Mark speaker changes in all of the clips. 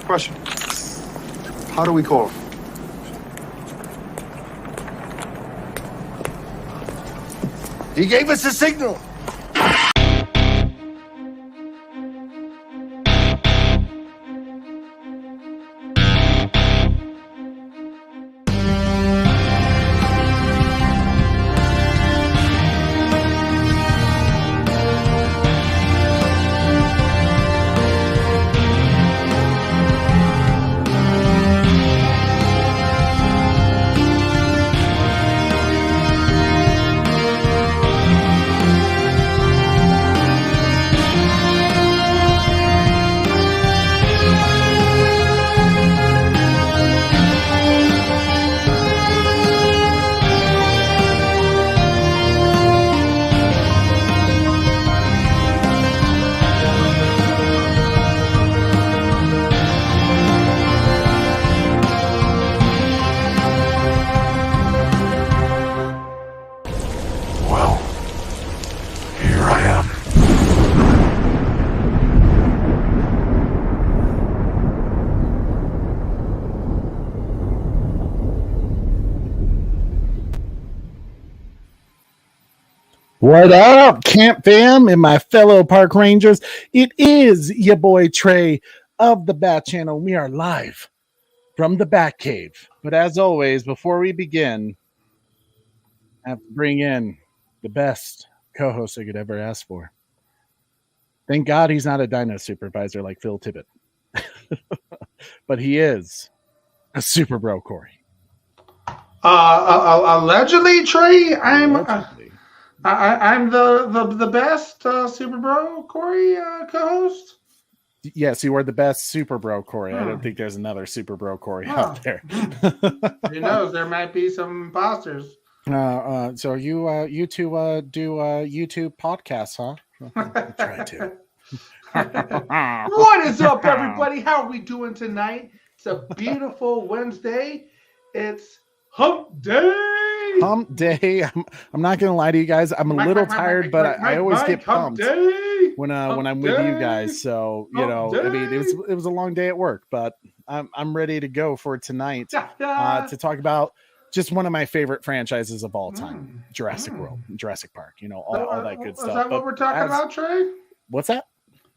Speaker 1: Question. How do we call him?
Speaker 2: He gave us a signal.
Speaker 3: What up, Camp Fam and my fellow park rangers? It is your boy Trey of the Bat Channel. We are live from the Bat Cave. But as always, before we begin, I have to bring in the best co-host I could ever ask for. Thank God he's not a dino supervisor like Phil Tippett. But he is a super bro, Corey.
Speaker 4: Allegedly, Trey, I'm
Speaker 3: Allegedly.
Speaker 4: I'm the best Super Bro Corey co-host.
Speaker 3: Yes, you are the best super bro, Corey. I don't think there's another super bro, Corey, out there.
Speaker 4: Who knows? There might be some imposters.
Speaker 3: So you two do YouTube podcasts, huh? Try to.
Speaker 4: What is up, everybody? How are we doing tonight? It's a beautiful Wednesday. It's Hump Day.
Speaker 3: Hump Day. I'm not gonna lie to you guys. I'm a little tired, but I always get pumped when I'm with you guys. So I mean, it was a long day at work, but I'm ready to go for tonight to talk about just one of my favorite franchises of all time, Jurassic World, Jurassic Park. All that good stuff.
Speaker 4: Is that what we're talking about, Trey?
Speaker 3: What's that?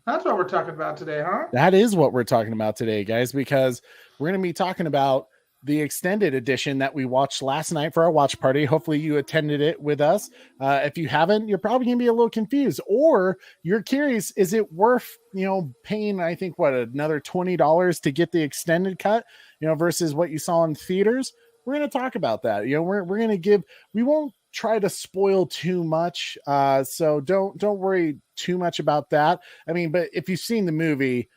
Speaker 4: That's what we're talking about today, huh?
Speaker 3: That is what we're talking about today, guys, because we're going to be talking about the extended edition that we watched last night for our watch party. Hopefully you attended it with us. If you haven't, you're probably going to be a little confused, or you're curious, is it worth, paying, I think, another $20 to get the extended cut, versus what you saw in theaters? We're going to talk about that. We're going to we won't try to spoil too much. So don't worry too much about that. I mean, but if you've seen the movie,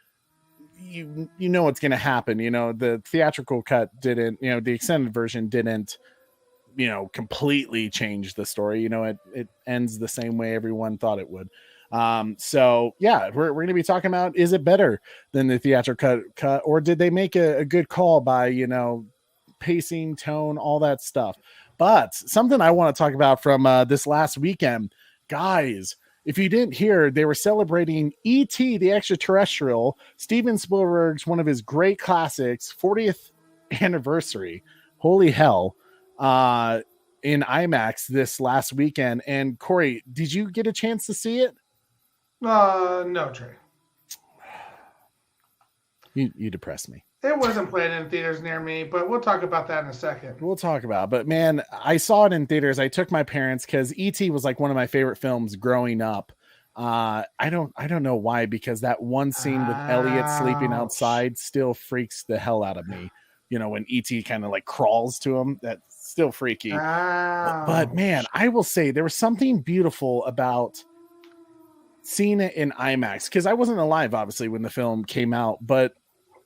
Speaker 3: you know what's going to happen. The theatrical cut didn't, the extended version didn't, completely change the story. It ends the same way everyone thought it would. So yeah, we're going to be talking about, is it better than the theatrical cut, or did they make a good call by, pacing, tone, all that stuff? But something I want to talk about from this last weekend, guys. If you didn't hear, they were celebrating E.T. the Extraterrestrial, Steven Spielberg's one of his great classics, 40th anniversary. Holy hell. In IMAX this last weekend. And Corey, did you get a chance to see it?
Speaker 4: No, Trey.
Speaker 3: You depress me.
Speaker 4: It wasn't playing in theaters near me, but we'll talk about that in a second.
Speaker 3: We'll talk about it. But man, I saw it in theaters. I took my parents because E.T. was like one of my favorite films growing up. I don't know why, because that one scene with Elliot sleeping outside still freaks the hell out of me. When E.T. kind of like crawls to him, that's still freaky. But man, I will say there was something beautiful about seeing it in IMAX, because I wasn't alive, obviously, when the film came out, but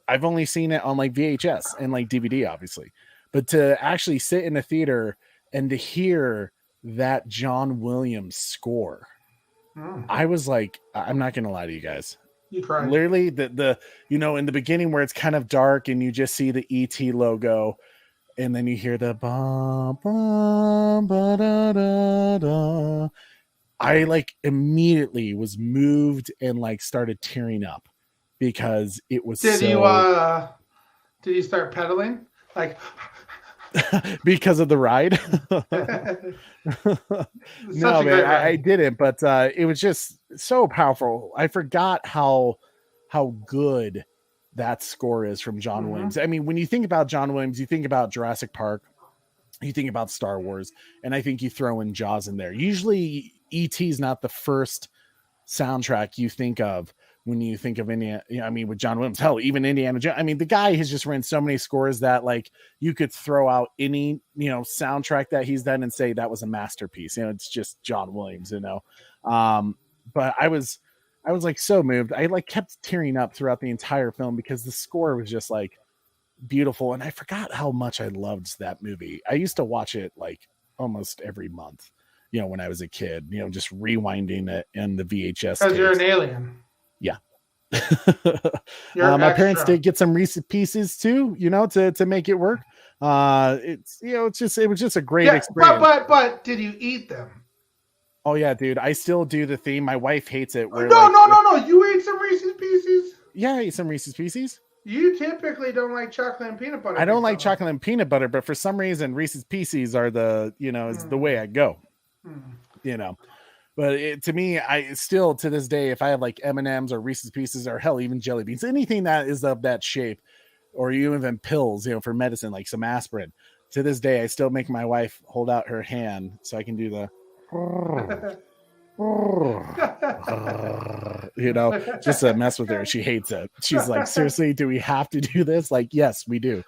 Speaker 3: I've only seen it on like VHS and like DVD, obviously. But to actually sit in a theater and to hear that John Williams score, I was like, I'm not going to lie to you guys.
Speaker 4: You cried.
Speaker 3: Literally, the in the beginning where it's kind of dark and you just see the ET logo, and then you hear the bum, bum, ba, da, da, da. I like immediately was moved and like started tearing up. because it was
Speaker 4: Did you start pedaling? Like
Speaker 3: because of the ride. No, man, I didn't, but it was just so powerful. I forgot how good that score is from John Williams. I mean, when you think about John Williams, you think about Jurassic Park, you think about Star Wars, and I think you throw in Jaws in there. Usually E.T. is not the first soundtrack you think of when you think of Indiana. I mean, with John Williams, hell, even Indiana Jones. I mean, the guy has just written so many scores that like you could throw out any, soundtrack that he's done and say that was a masterpiece. It's just John Williams, but I was like so moved. I like kept tearing up throughout the entire film because the score was just like beautiful. And I forgot how much I loved that movie. I used to watch it like almost every month, when I was a kid, just rewinding it in the VHS.
Speaker 4: Because you're an alien.
Speaker 3: Yeah. My parents did get some Reese's Pieces too, to make it work. It was just a great experience.
Speaker 4: But did you eat them?
Speaker 3: Oh yeah, dude. I still do the theme. My wife hates it.
Speaker 4: No. You ate some Reese's Pieces?
Speaker 3: Yeah, I ate some Reese's Pieces.
Speaker 4: You typically don't like chocolate and peanut butter.
Speaker 3: I don't like chocolate and peanut butter, but for some reason Reese's Pieces are is the way I go. But to me, I still to this day, if I have like M&Ms or Reese's Pieces or hell, even jelly beans, anything that is of that shape, or even pills, for medicine, like some aspirin, to this day, I still make my wife hold out her hand so I can do the, just to mess with her. She hates it. She's like, seriously, do we have to do this? Like, yes, we do.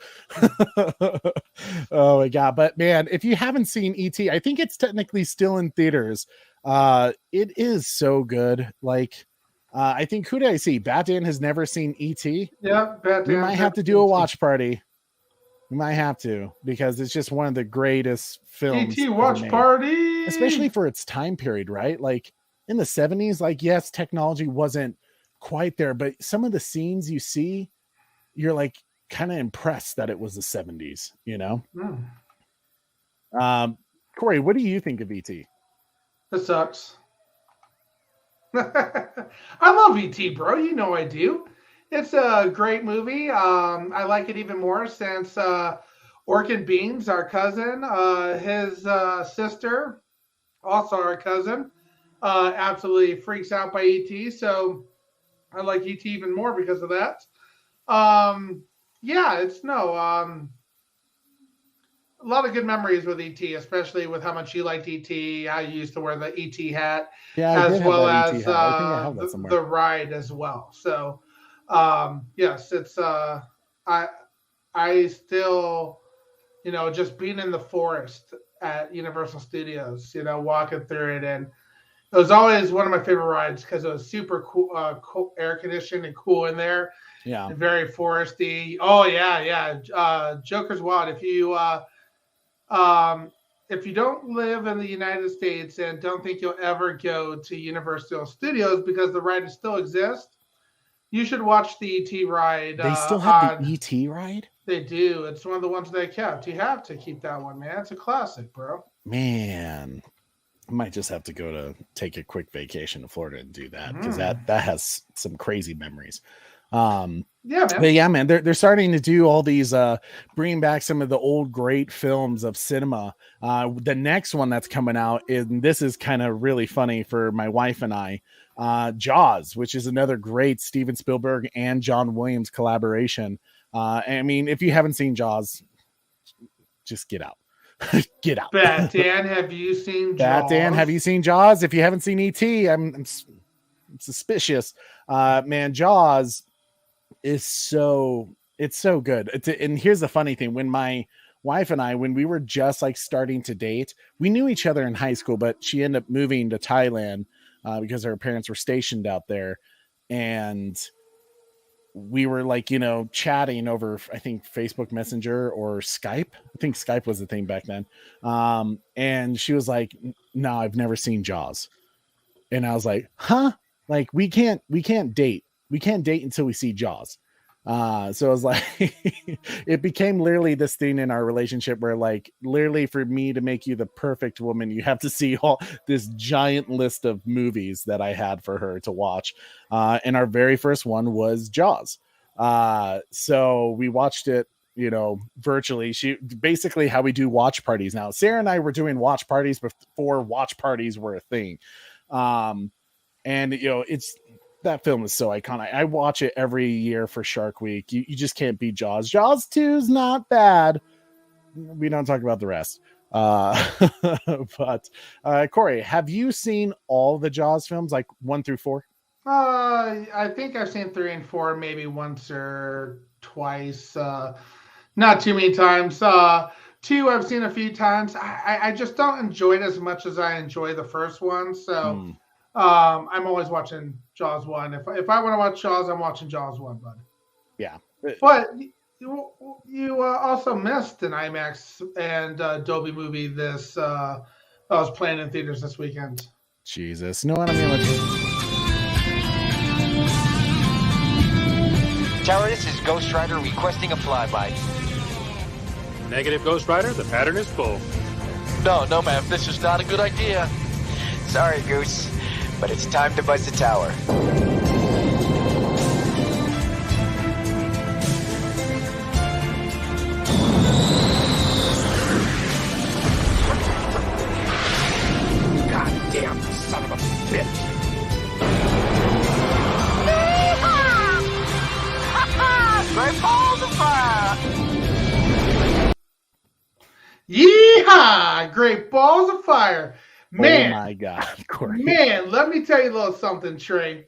Speaker 3: Oh my God. But man, if you haven't seen E.T., I think it's technically still in theaters. It is so good. Like, I think, who did I see? Batman has never seen E.T.
Speaker 4: Yeah, Batman.
Speaker 3: We might have to do a watch party. We might have to, because it's just one of the greatest films.
Speaker 4: E.T. watch party,
Speaker 3: especially for its time period, right? Like in the 70s, like, yes, technology wasn't quite there, but some of the scenes you see, you're like kind of impressed that it was the 70s, Corey, what do you think of E.T.?
Speaker 4: It sucks. I love E.T., bro. I do. It's a great movie. I like it even more since Orchid Beans, our cousin, his sister, also our cousin, absolutely freaks out by E.T. So I like E.T. even more because of that. A lot of good memories with E.T., especially with how much you liked E.T., how you used to wear the E.T. hat, as well as the ride as well. So, yes, it's I still, just being in the forest at Universal Studios, walking through it, and it was always one of my favorite rides because it was super cool, air conditioned and cool in there.
Speaker 3: Yeah,
Speaker 4: and very foresty. Oh yeah. Joker's Wild. If you don't live in the United States and don't think you'll ever go to Universal Studios because the ride still exists, you should watch the ET ride.
Speaker 3: They still have the ET ride?
Speaker 4: They do. It's one of the ones they kept. You have to keep that one, man. It's a classic, bro.
Speaker 3: Man, I might just have to take a quick vacation to Florida and do that, because that has some crazy memories.
Speaker 4: Yeah, man.
Speaker 3: But yeah, man, they're starting to do all these, bringing back some of the old great films of cinema. The next one that's coming out, and this is kind of really funny for my wife and I, Jaws, which is another great Steven Spielberg and John Williams collaboration. I mean, if you haven't seen Jaws, just get out. Get out.
Speaker 4: Dan, have you seen Jaws?
Speaker 3: Dan, have you seen Jaws? If you haven't seen E.T., I'm suspicious. Man, Jaws is so good. And here's the funny thing: when my wife and I, when we were just like starting to date, we knew each other in high school, but she ended up moving to Thailand because her parents were stationed out there, and we were like, chatting over, I think, Facebook Messenger or Skype. I think Skype was the thing back then. And she was like, "No, I've never seen Jaws." And I was like, "Huh? Like we can't date. We can't date until we see Jaws." So it was like, it became literally this thing in our relationship where, like, literally for me to make you the perfect woman, you have to see all this giant list of movies that I had for her to watch. And our very first one was Jaws. So we watched it, virtually. She basically how we do watch parties now. Sarah and I were doing watch parties before watch parties were a thing. And that film is so iconic. I watch it every year for Shark Week. You just can't beat Jaws. Jaws 2 is not bad. We don't talk about the rest. But Corey, have you seen all the Jaws films, like 1 through 4?
Speaker 4: I think I've seen 3 and 4 maybe once or twice. Not too many times. 2 I've seen a few times. I just don't enjoy it as much as I enjoy the first one. So I'm always watching Jaws 1. If I want to watch Jaws, I'm watching Jaws 1, bud.
Speaker 3: Yeah.
Speaker 4: But you also missed an IMAX and Dolby movie that was playing in theaters this weekend.
Speaker 3: Jesus. No, what I mean,
Speaker 5: Tower, this is Ghost Rider requesting a flyby.
Speaker 6: Negative, Ghost Rider. The pattern is full.
Speaker 5: No, ma'am. This is not a good idea. Sorry, Goose, but it's time to buzz the tower.
Speaker 6: Goddamn son of a bitch.
Speaker 5: Great balls of fire!
Speaker 4: Yeehaw! Great balls of fire. Man.
Speaker 3: Oh my God, Corey.
Speaker 4: Man, let me tell you a little something, Trey.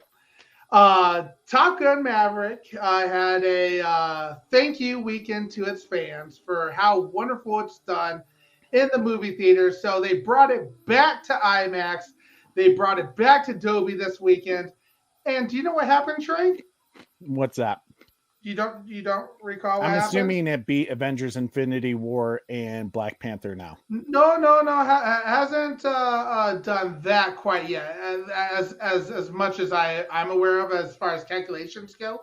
Speaker 4: Top Gun Maverick had a thank you weekend to its fans for how wonderful it's done in the movie theater. So they brought it back to IMAX. They brought it back to Dolby this weekend. And do you know what happened, Trey?
Speaker 3: What's that?
Speaker 4: You don't recall what
Speaker 3: I'm
Speaker 4: happened?
Speaker 3: assuming it beat Avengers Infinity War and Black Panther now.
Speaker 4: No. Hasn't done that quite yet, as much as I'm aware of as far as calculations go.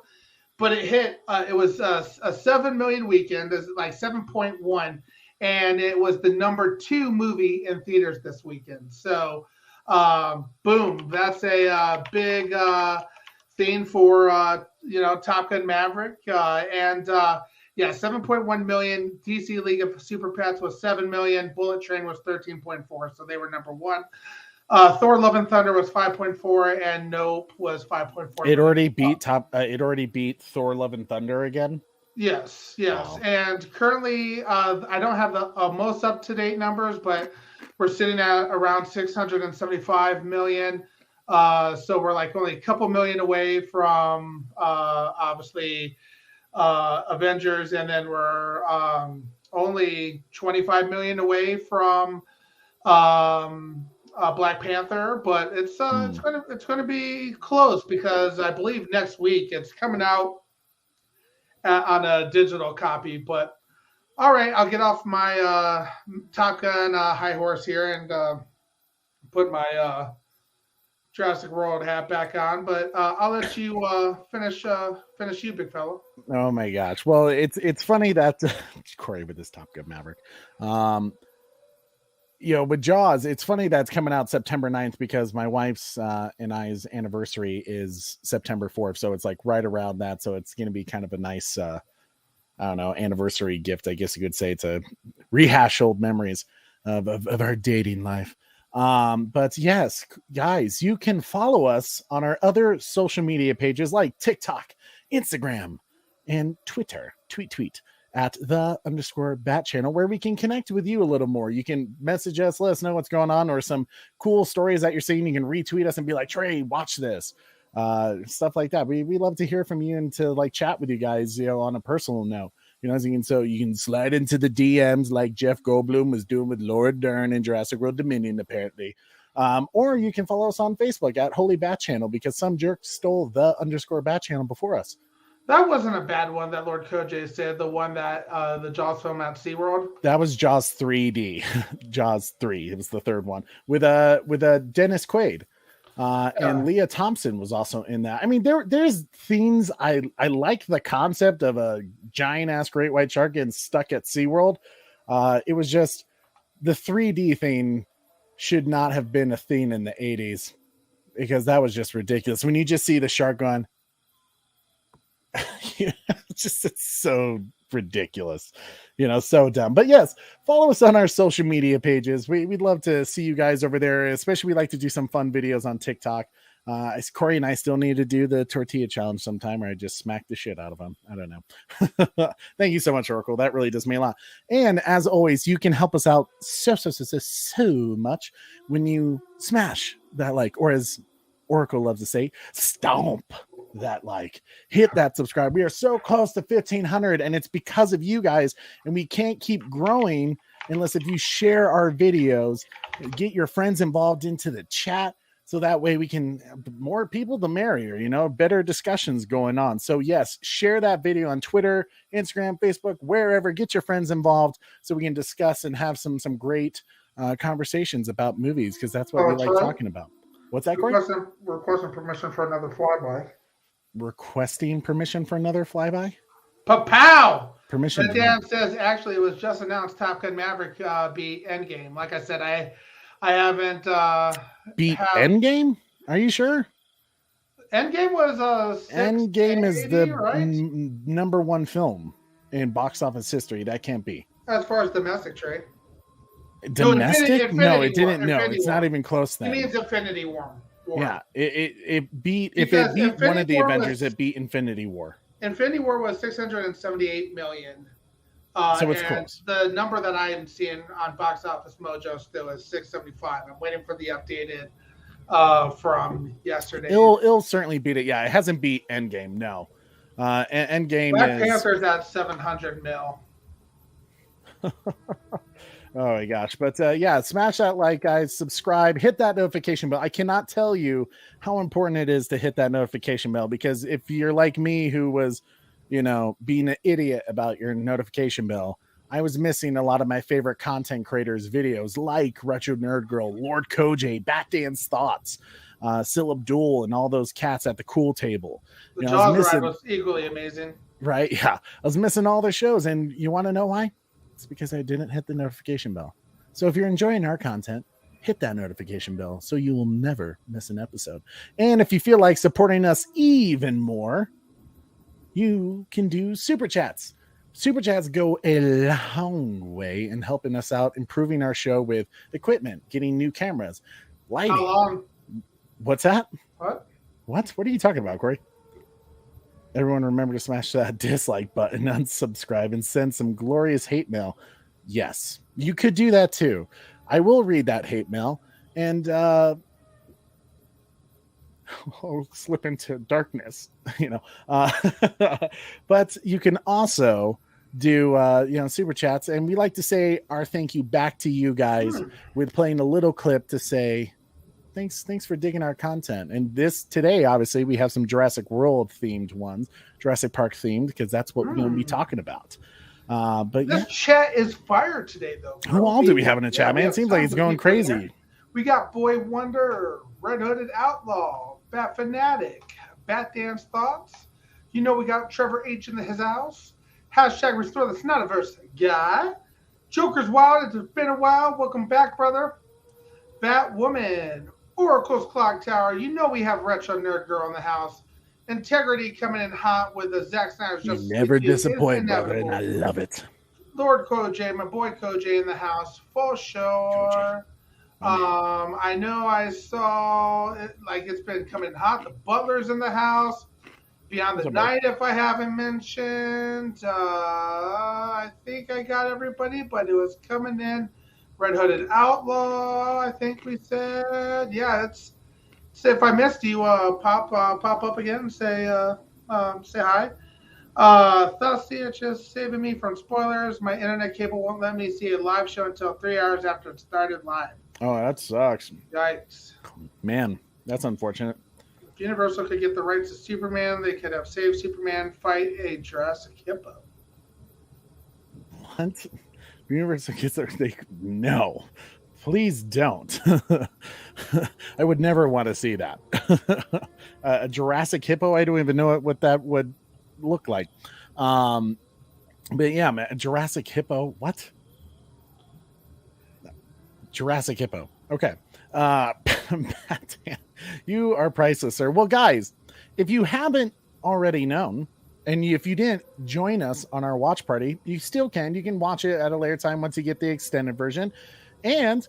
Speaker 4: But it hit. It was a 7 million weekend, like 7.1, and it was the number 2 movie in theaters this weekend. So, boom, that's a big thing for Top Gun Maverick, and 7.1 million. DC League of Super Pets was 7 million. Bullet Train was 13.4, so they were number 1. Thor: Love and Thunder was 5.4, and Nope was 5.4.
Speaker 3: It already beat It already beat Thor: Love and Thunder again.
Speaker 4: Yes. Wow. And currently, I don't have the most up to date numbers, but we're sitting at around 675 million. So we're like only a couple million away from obviously Avengers, and then we're only 25 million away from Black Panther. But it's gonna be close, because I believe next week it's coming out on a digital copy. But all right, I'll get off my Top Gun high horse here and put my Jurassic World hat back on, but I'll let you finish you, big fella.
Speaker 3: Oh my gosh. Well, it's funny that Corey with this Top Gun Maverick. With Jaws, it's funny that it's coming out September 9th, because my wife's and I's anniversary is September 4th. So it's like right around that. So it's going to be kind of a nice, anniversary gift, I guess you could say. It's a rehash old memories of our dating life. But yes, guys, you can follow us on our other social media pages like TikTok, Instagram, and Twitter. Tweet at @the_bat channel, where we can connect with you a little more. You can message us, let us know what's going on, or some cool stories that you're seeing. You can retweet us and be like, Trey, watch this. Stuff like that. We love to hear from you and to like chat with you guys, on a personal note. So you can slide into the DMs like Jeff Goldblum was doing with Laura Dern in Jurassic World Dominion, apparently. Or you can follow us on Facebook at Holy Bat Channel, because some jerk stole the _bat channel before us.
Speaker 4: That wasn't a bad one that Lord Koj said, the one that the Jaws film at SeaWorld.
Speaker 3: That was Jaws 3D. Jaws 3. It was the third one with a Dennis Quaid. And Leah Thompson was also in that. I mean, there's themes. I like the concept of a giant ass great white shark getting stuck at SeaWorld. It was just the 3D thing should not have been a thing in the 80s because that was just ridiculous. When you just see the shark going, it's so ridiculous, so dumb. But yes, follow us on our social media pages. We'd love to see you guys over there, especially we like to do some fun videos on TikTok. Corey and I still need to do the tortilla challenge sometime, or I just smack the shit out of them. I don't know. Thank you so much, Oracle. That really does mean a lot. And as always, you can help us out so much when you smash that like, or as Oracle loves to say, stomp that like, hit that subscribe. We are so close to 1,500, and it's because of you guys, and we can't keep growing unless if you share our videos, get your friends involved into the chat, so that way we can, more people the merrier, better discussions going on. So yes, share that video on Twitter, Instagram, Facebook, wherever. Get your friends involved so we can discuss and have some great conversations about movies, because that's what we like talking about. What's that, Corey?
Speaker 4: Requesting permission for another flyby.
Speaker 3: Requesting permission for another flyby?
Speaker 4: Pow!
Speaker 3: Permission.
Speaker 4: The Dan says actually it was just announced Top Gun Maverick beat Endgame. Like I said, I haven't
Speaker 3: beat Endgame. Are you sure?
Speaker 4: Endgame was
Speaker 3: Endgame is the
Speaker 4: right?
Speaker 3: number one film in box office history. That can't be
Speaker 4: as far as domestic trade.
Speaker 3: Domestic? No, it didn't.
Speaker 4: War.
Speaker 3: No, it's not even close. Then
Speaker 4: it means Infinity War.
Speaker 3: Yeah, it beat. If it beat Infinity one of the Avengers, it beat Infinity War.
Speaker 4: Infinity War was $678 million.
Speaker 3: So it's close.
Speaker 4: The number that I am seeing on Box Office Mojo still is 675. I'm waiting for the updated from yesterday.
Speaker 3: It'll certainly beat it. Yeah, it hasn't beat Endgame. No, Endgame.
Speaker 4: Black Panther's at 700 mil.
Speaker 3: Oh my gosh. But yeah, smash that like, guys, subscribe, hit that notification bell. I cannot tell you how important it is to hit that notification bell, because if you're like me, who was, being an idiot about your notification bell, I was missing a lot of my favorite content creators' videos like Retro Nerd Girl, Lord Koj, Batdan's Thoughts, Sil Abdul, and all those cats at the cool table.
Speaker 4: The Jaws ride was equally amazing.
Speaker 3: Right. Yeah. I was missing all the shows. And you want to know why? It's because I didn't hit the notification bell. So if you're enjoying our content, hit that notification bell so you will never miss an episode. And if you feel like supporting us even more, you can do super chats. Super chats go a long way in helping us out, improving our show with equipment, getting new cameras, lighting.
Speaker 4: How long?
Speaker 3: What's that?
Speaker 4: What?
Speaker 3: What are you talking about, Corey? Everyone remember to smash that dislike button, unsubscribe, and send some glorious hate mail. Yes, you could do that too. I will read that hate mail, and I'll slip into darkness, but you can also do, super chats. And we like to say our thank you back to you guys with playing a little clip to say, Thanks for digging our content. And today, obviously, we have some Jurassic World themed ones, Jurassic Park themed, because that's what we're going to be talking about. But
Speaker 4: this chat is fire today, though. Bro.
Speaker 3: Who all do we have in the chat, man? It seems like it's going crazy.
Speaker 4: We got Boy Wonder, Red Hooded Outlaw, Bat Fanatic, Bat Dan's Thoughts. We got Trevor H in his house. Hashtag Restore the Snotiverse guy. Joker's Wild. It's been a while. Welcome back, brother. Batwoman. Oracle's Clock Tower. We have Retro Nerd Girl in the house. Integrity coming in hot with the Zack Snyder's Justice League.
Speaker 3: Never disappoint, brother, and I love it.
Speaker 4: Lord Koj, my boy Koj in the house, for sure. I know I saw it, it's been coming hot. The Butler's in the house. Beyond the Night, if I haven't mentioned. I think I got everybody, but it was coming in. Red Hooded Outlaw, I think we said. Yeah, so if I missed you, pop up again and say hi. Thussia just saving me from spoilers. My internet cable won't let me see a live show until 3 hours after it started live.
Speaker 3: Oh, that sucks.
Speaker 4: Yikes.
Speaker 3: Man, that's unfortunate.
Speaker 4: If Universal could get the rights to Superman, they could have saved Superman fight a Jurassic hippo.
Speaker 3: What? Universal gets no. Please don't. I would never want to see that. A Jurassic hippo. I don't even know what that would look like. But yeah, man, Jurassic hippo. What? Jurassic hippo. Okay. You are priceless, sir. Well, guys, if you haven't already known, and if you didn't join us on our watch party, you still can. You can watch it at a later time once you get the extended version. And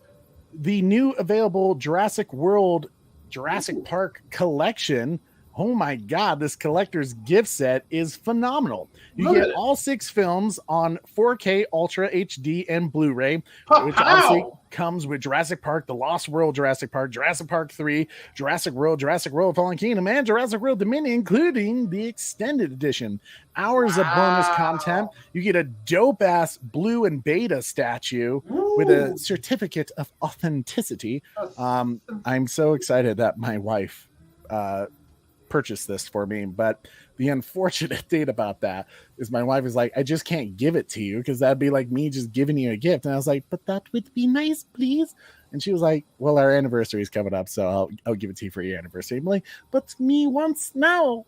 Speaker 3: the new available Jurassic World Jurassic Park collection. Oh my God, this collector's gift set is phenomenal. You get all 6 films on 4K Ultra HD and Blu-ray, which obviously comes with Jurassic Park, The Lost World Jurassic Park, Jurassic Park 3, Jurassic World Fallen Kingdom, and Jurassic World Dominion, including the extended edition. Hours of bonus content. You get a dope-ass blue and beta statue with a certificate of authenticity. I'm so excited that my wife purchased this for me, but the unfortunate thing about that is my wife is like, I just can't give it to you because that'd be like me just giving you a gift. And I was like, but that would be nice, please. And she was like, well, our anniversary is coming up, so I'll give it to you for your anniversary. I'm like, but me once now.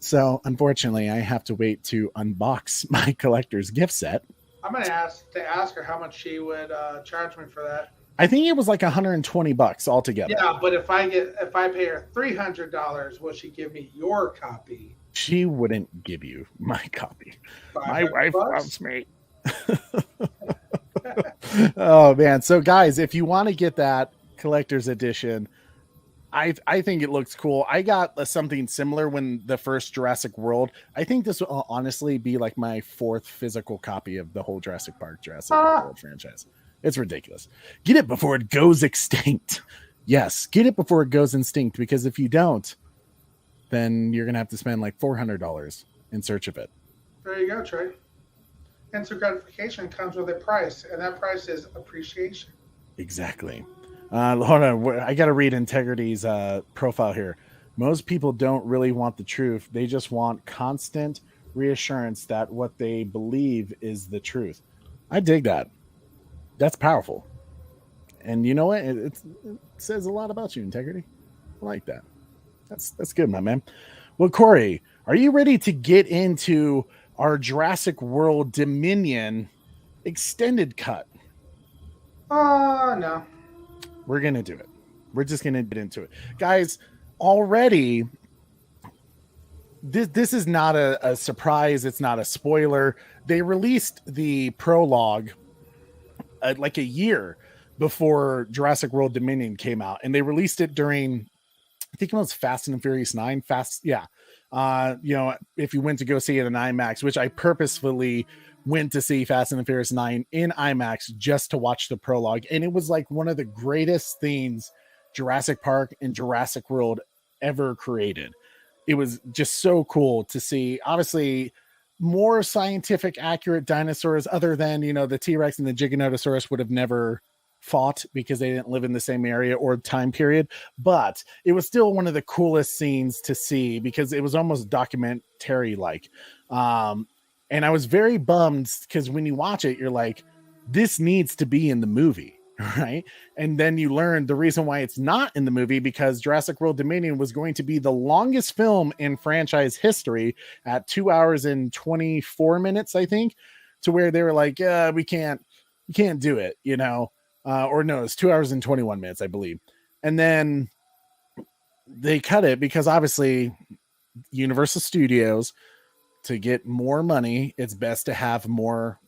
Speaker 3: So unfortunately, I have to wait to unbox my collector's gift set.
Speaker 4: I'm gonna ask her how much she would charge me for that.
Speaker 3: I think it was like $120 altogether.
Speaker 4: Yeah, but if I pay her $300, will she give me your copy?
Speaker 3: She wouldn't give you my copy. My wife loves me. Oh man. So guys, if you want to get that collector's edition, I think it looks cool. I got something similar when the first Jurassic World. I think this will honestly be like my 4th physical copy of the whole Jurassic World franchise. It's ridiculous. Get it before it goes extinct. Yes, get it before it goes extinct, because if you don't, then you're going to have to spend like $400 in search of it.
Speaker 4: There you go, Trey. Instant gratification comes with a price, and that price is appreciation.
Speaker 3: Exactly. Hold on. I got to read Integrity's profile here. Most people don't really want the truth. They just want constant reassurance that what they believe is the truth. I dig that. That's powerful. And you know what? It says a lot about you, Integrity. I like that. That's good, my man. Well, Corey, are you ready to get into our Jurassic World Dominion extended cut?
Speaker 4: No.
Speaker 3: We're going to do it. We're just going to get into it. Guys, already, this is not a surprise. It's not a spoiler. They released the prologue like a year before Jurassic World Dominion came out, and they released it during, I think it was Fast and Furious 9. If you went to go see it in IMAX, which I purposefully went to see Fast and Furious 9 in IMAX just to watch the prologue, and it was like one of the greatest things Jurassic Park and Jurassic World ever created. It was just so cool to see. Obviously, more scientific accurate dinosaurs, other than the T-Rex and the Giganotosaurus would have never fought because they didn't live in the same area or time period, but it was still one of the coolest scenes to see because it was almost documentary like. And I was very bummed because when you watch it, you're like, this needs to be in the movie, right? And then you learn the reason why it's not in the movie, because Jurassic World Dominion was going to be the longest film in franchise history at 2 hours and 24 minutes, I think, to where they were like, we can't do it, or no, it's 2 hours and 21 minutes, I believe. And then they cut it because obviously Universal Studios, to get more money, it's best to have more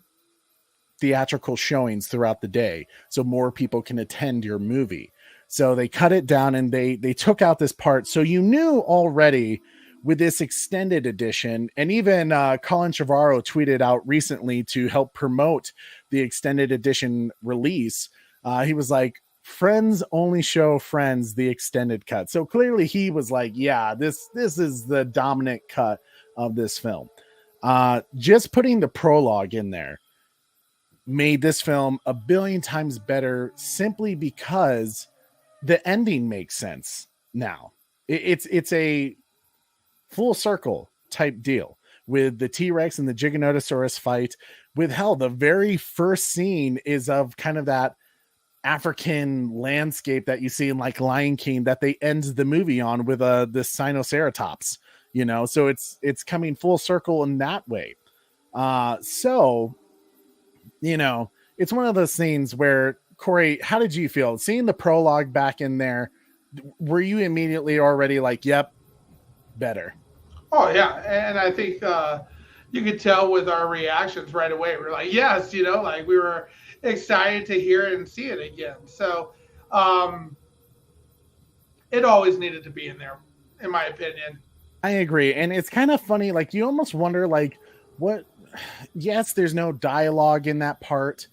Speaker 3: theatrical showings throughout the day so more people can attend your movie. So they cut it down and they took out this part. So you knew already with this extended edition, and even Colin Trevorrow tweeted out recently to help promote the extended edition release. He was like, friends only show friends the extended cut. So clearly he was like, yeah, this is the dominant cut of this film. Just putting the prologue in there made this film a billion times better, simply because the ending makes sense now. It's a full circle type deal with the T-Rex and the Giganotosaurus fight, with hell, the very first scene is of kind of that African landscape that you see in like Lion King that they end the movie on with the Sinoceratops, you know, so it's coming full circle in that way. So, you know, it's one of those things where, Corey, how did you feel seeing the prologue back in there? Were you immediately already like, yep, better?
Speaker 4: Oh yeah. And I think, you could tell with our reactions right away. We're like, yes, you know, like we were excited to hear it and see it again. So, it always needed to be in there, in my opinion.
Speaker 3: I agree. And it's kind of funny. Like you almost wonder like yes, there's no dialogue in that part,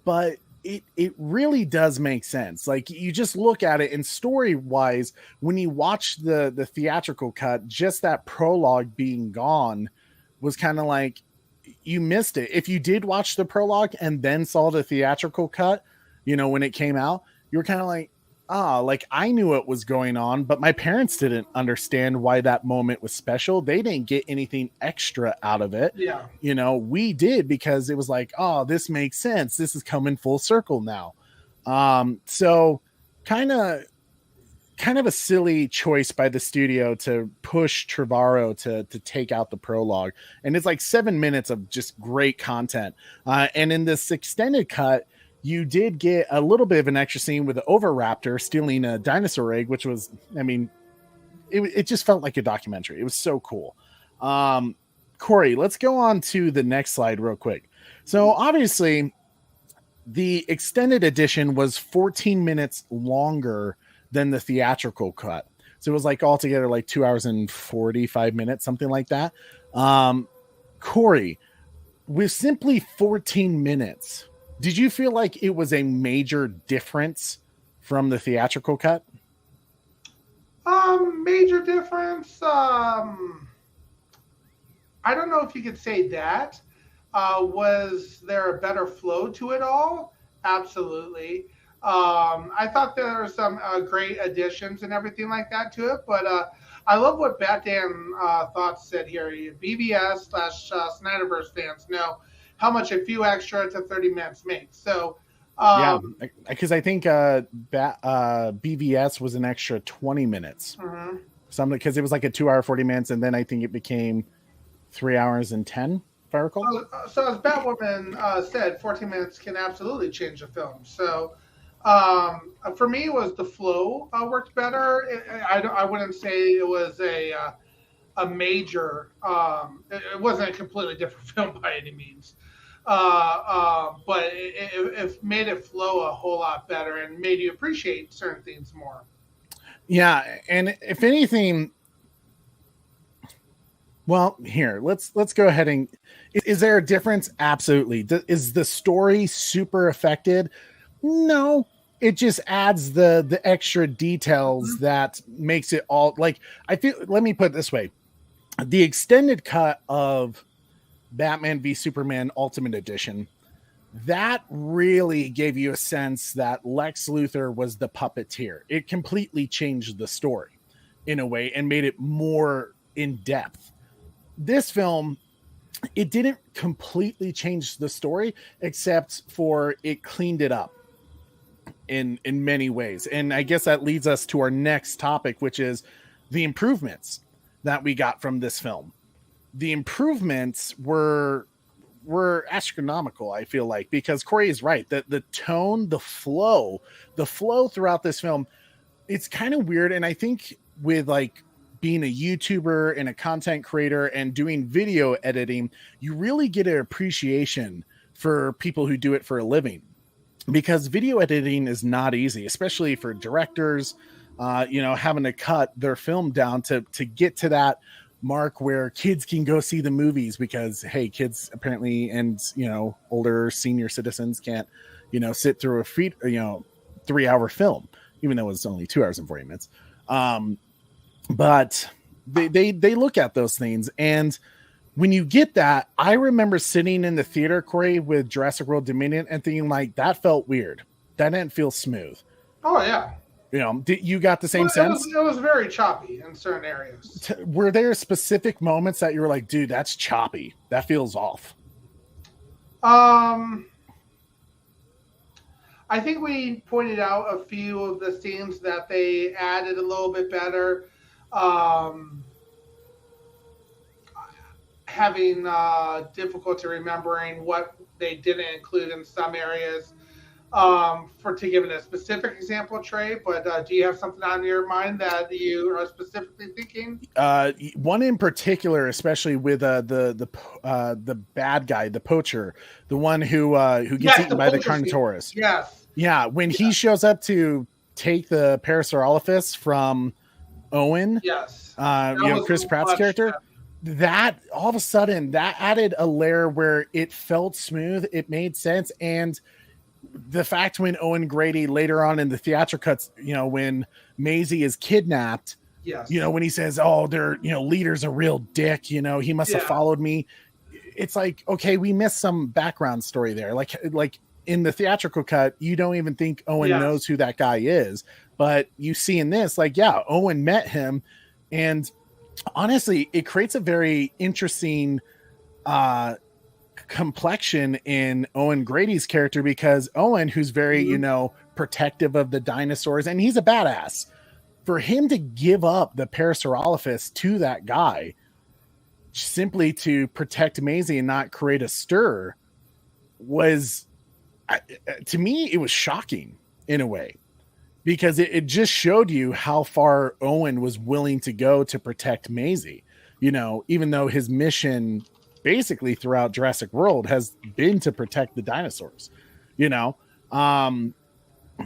Speaker 3: but it really does make sense. Like you just look at it, and story wise, when you watch the theatrical cut, just that prologue being gone was kind of like you missed it. If you did watch the prologue and then saw the theatrical cut, you know, when it came out, you were kind of like, like I knew what was going on, but my parents didn't understand why that moment was special. They didn't get anything extra out of it.
Speaker 4: Yeah.
Speaker 3: You know, we did, because it was like, oh, this makes sense. This is coming full circle now. So kind of a silly choice by the studio to push Trevorrow to take out the prologue. And it's like 7 minutes of just great content. And in this extended cut, you did get a little bit of an extra scene with the Oviraptor stealing a dinosaur egg, which was, I mean, it just felt like a documentary. It was so cool. Corey, let's go on to the next slide real quick. So obviously the extended edition was 14 minutes longer than the theatrical cut. So it was like altogether like 2 hours and 45 minutes, something like that. Corey, with simply 14 minutes, did you feel like it was a major difference from the theatrical cut?
Speaker 4: Major difference. I don't know if you could say that. Was there a better flow to it all? Absolutely. I thought there were some great additions and everything like that to it, but I love what Batman Thoughts said here. BBS / Snyderverse fans know how much a few extra to 30 minutes makes. So,
Speaker 3: yeah, because I think BVS was an extra 20 minutes.
Speaker 4: Mm-hmm.
Speaker 3: Something, because it was like a 2 hour 40 minutes, and then I think it became 3 hours and 10, if I recall.
Speaker 4: So as Batwoman said, 14 minutes can absolutely change a film. So for me, it was the flow worked better. I wouldn't say it was a major. It wasn't a completely different film by any means. But it made it flow a whole lot better and made you appreciate certain things more.
Speaker 3: Yeah, and if anything, well, here let's go ahead and. Is there a difference? Absolutely. Is the story super affected? No, it just adds the extra details that makes it all like. I feel. Let me put it this way: the extended cut of Batman v Superman Ultimate Edition, that really gave you a sense that Lex Luthor was the puppeteer. It completely changed the story in a way and made it more in depth. This film, it didn't completely change the story, except for it cleaned it up in many ways. And I guess that leads us to our next topic, which is the improvements that we got from this film. The improvements were astronomical, I feel like, because Corey is right. The tone, the flow throughout this film, it's kind of weird. And I think with like being a YouTuber and a content creator and doing video editing, you really get an appreciation for people who do it for a living, because video editing is not easy, especially for directors, having to cut their film down to get to that mark where kids can go see the movies, because hey, kids apparently, and older senior citizens can't sit through a 3 hour film, even though it's only 2 hours and 40 minutes. But they look at those things, and when you get that, I remember sitting in the theater, Corey, with Jurassic World Dominion and thinking like, that felt weird. That didn't feel smooth.
Speaker 4: Oh yeah.
Speaker 3: You got the same sense?
Speaker 4: It was very choppy in certain areas.
Speaker 3: Were there specific moments that you were like, dude, that's choppy, that feels off?
Speaker 4: I think we pointed out a few of the scenes that they added a little bit better. Having difficulty remembering what they didn't include in some areas. To give it a specific example, Trey, but do you have something on your mind that you are specifically thinking?
Speaker 3: One in particular, especially with the bad guy, the poacher, the one who gets eaten by the Carnotaurus.
Speaker 4: Yes.
Speaker 3: Yeah, when he shows up to take the Parasaurolophus from Owen.
Speaker 4: Yes.
Speaker 3: Chris Pratt's character. That all of a sudden that added a layer where it felt smooth, it made sense, and the fact when Owen Grady later on in the theatrical cuts, when Maisie is kidnapped,
Speaker 4: yes,
Speaker 3: when he says, "Oh, their leader's a real dick," he must have followed me. It's like, okay, we missed some background story there. Like in the theatrical cut, you don't even think Owen knows who that guy is, but you see in this, Owen met him, and honestly, it creates a very interesting complexion in Owen Grady's character, because Owen, who's very protective of the dinosaurs, and he's a badass, for him to give up the Parasaurolophus to that guy simply to protect Maisie and not create a stir was, to me, it was shocking in a way, because it just showed you how far Owen was willing to go to protect Maisie, even though his mission basically throughout Jurassic World has been to protect the dinosaurs,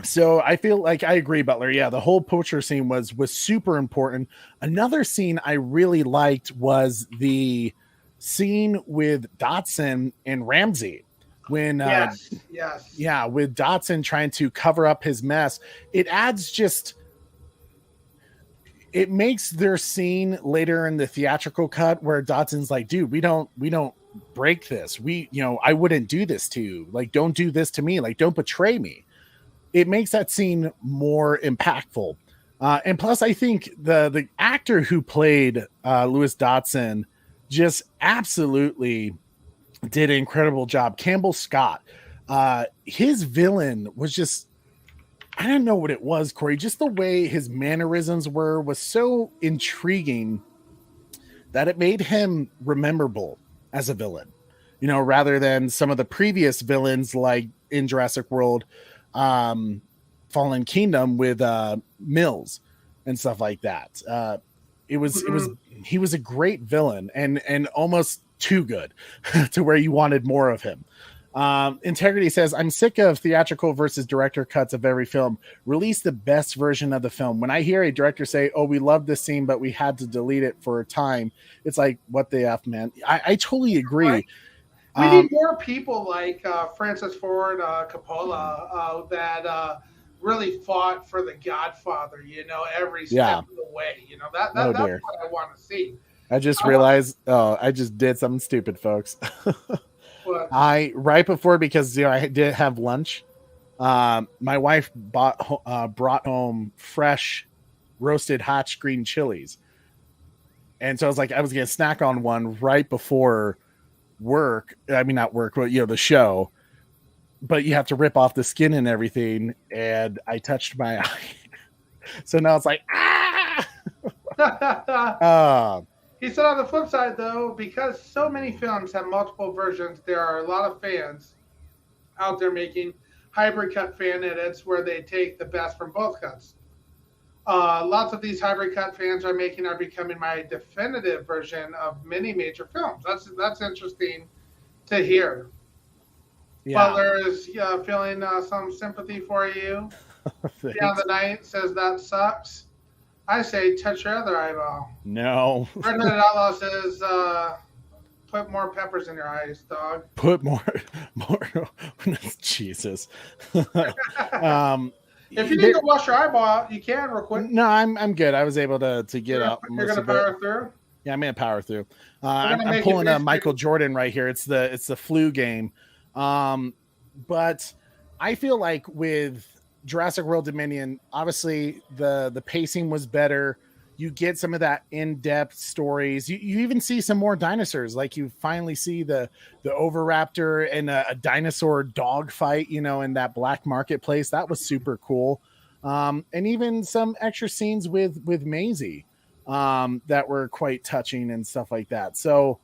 Speaker 3: so I feel like I agree, Butler. Yeah, the whole poacher scene was super important. Another scene I really liked was the scene with Dodson and Ramsey. When
Speaker 4: yes.
Speaker 3: With Dodson trying to cover up his mess, it makes their scene later in the theatrical cut where Dodson's like, dude, we don't break this. I wouldn't do this to you. Like, don't do this to me. Like, don't betray me. It makes that scene more impactful. And plus, I think the actor who played Lewis Dodson just absolutely did an incredible job. Campbell Scott, his villain was just, I don't know what it was, Corey. Just the way his mannerisms was so intriguing that it made him rememberable as a villain, rather than some of the previous villains like in Jurassic World, Fallen Kingdom with Mills and stuff like that. He was a great villain and almost too good to where you wanted more of him. Integrity says, I'm sick of theatrical versus director cuts of every film. Release the best version of the film. When I hear a director say, oh, we love this scene, but we had to delete it for a time, it's like, what the F, man? I totally agree.
Speaker 4: Right. We need more people like Francis Ford Coppola that really fought for The Godfather, every step of the way. That's what I want to see.
Speaker 3: I just realized, I just did something stupid, folks. Right before, because I did have lunch. My wife brought home fresh roasted Hotch green chilies, and so I was like, I was gonna snack on one right before work. I mean, not work, but the show. But you have to rip off the skin and everything, and I touched my eye, so now it's like
Speaker 4: He said on the flip side, though, because so many films have multiple versions, there are a lot of fans out there making hybrid cut fan edits where they take the best from both cuts. Lots of these hybrid cut fans are becoming my definitive version of many major films. That's interesting to hear.
Speaker 3: Yeah.
Speaker 4: Butler is feeling some sympathy for you. Down the Night says that sucks. I say touch your other eyeball.
Speaker 3: No.
Speaker 4: Red-Headed Outlaw says put more peppers in your eyes, dog.
Speaker 3: Put more. Jesus.
Speaker 4: If you need to wash your eyeball out, you can real quick.
Speaker 3: No, I'm good. I was able to get out.
Speaker 4: You're gonna power through.
Speaker 3: Yeah, I'm gonna power through. I'm pulling a Michael Jordan right here. It's the flu game. But I feel like with Jurassic World Dominion, obviously the pacing was better. you get some of that in-depth stories. You even see some more dinosaurs. Like you finally see the Oviraptor and a dinosaur dog fight, in that black marketplace. That was super cool. And even some extra scenes with Maisie that were quite touching and stuff like that. So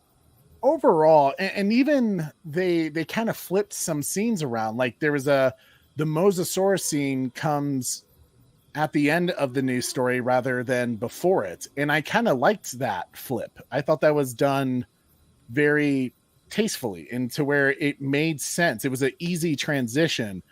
Speaker 3: overall, and even they kind of flipped some scenes around. Like there was the Mosasaurus scene comes at the end of the news story rather than before it. And I kind of liked that flip. I thought that was done very tastefully into where it made sense. It was an easy transition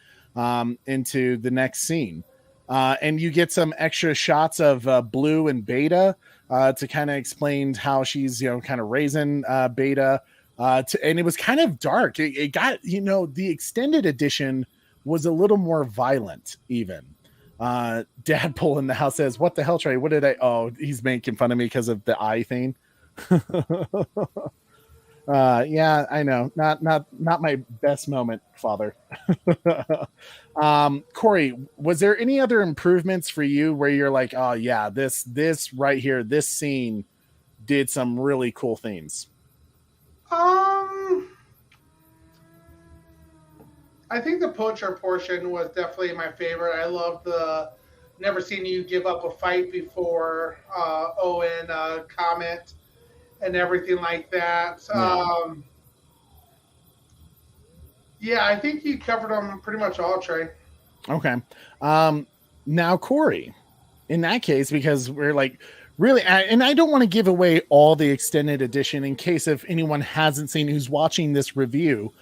Speaker 3: into the next scene. And you get some extra shots of Blue and Beta to kind of explain how she's, kind of raising Beta. And it was kind of dark. It got, the extended edition was a little more violent even. Dadpool in the house says, "What the hell, Trey? What did I?" Oh, he's making fun of me because of the eye thing. Yeah, I know. Not my best moment, Father. Corey, was there any other improvements for you where you're like, "Oh yeah, this right here, this scene did some really cool things"?
Speaker 4: I think the poacher portion was definitely my favorite. I love the never seen you give up a fight before Owen comment and everything like that. Yeah, I think you covered them pretty much all, Trey.
Speaker 3: Okay. Now, Corey, in that case, because we're like really, and I don't want to give away all the extended edition in case if anyone hasn't seen who's watching this review.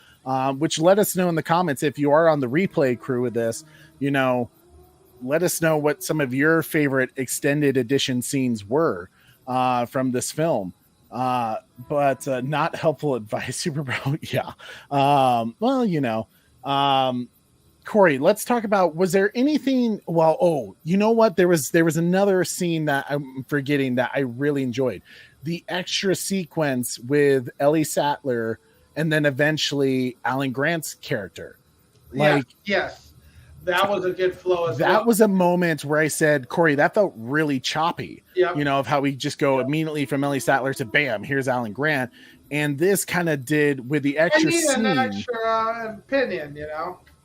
Speaker 3: Which let us know in the comments if you are on the replay crew of this, let us know what some of your favorite extended edition scenes were from this film. But not helpful advice, Super Bro. Yeah. Corey, let's talk about, was there anything? Well, you know what? There was another scene that I'm forgetting that I really enjoyed. The extra sequence with Ellie Sattler and then eventually Alan Grant's character.
Speaker 4: Yes. That was a good flow as well.
Speaker 3: That was a moment where I said, Corey, that felt really choppy.
Speaker 4: Yep.
Speaker 3: Of how we just go immediately from Ellie Sattler to bam, here's Alan Grant. And this kind of did with the extra scene.
Speaker 4: An extra opinion,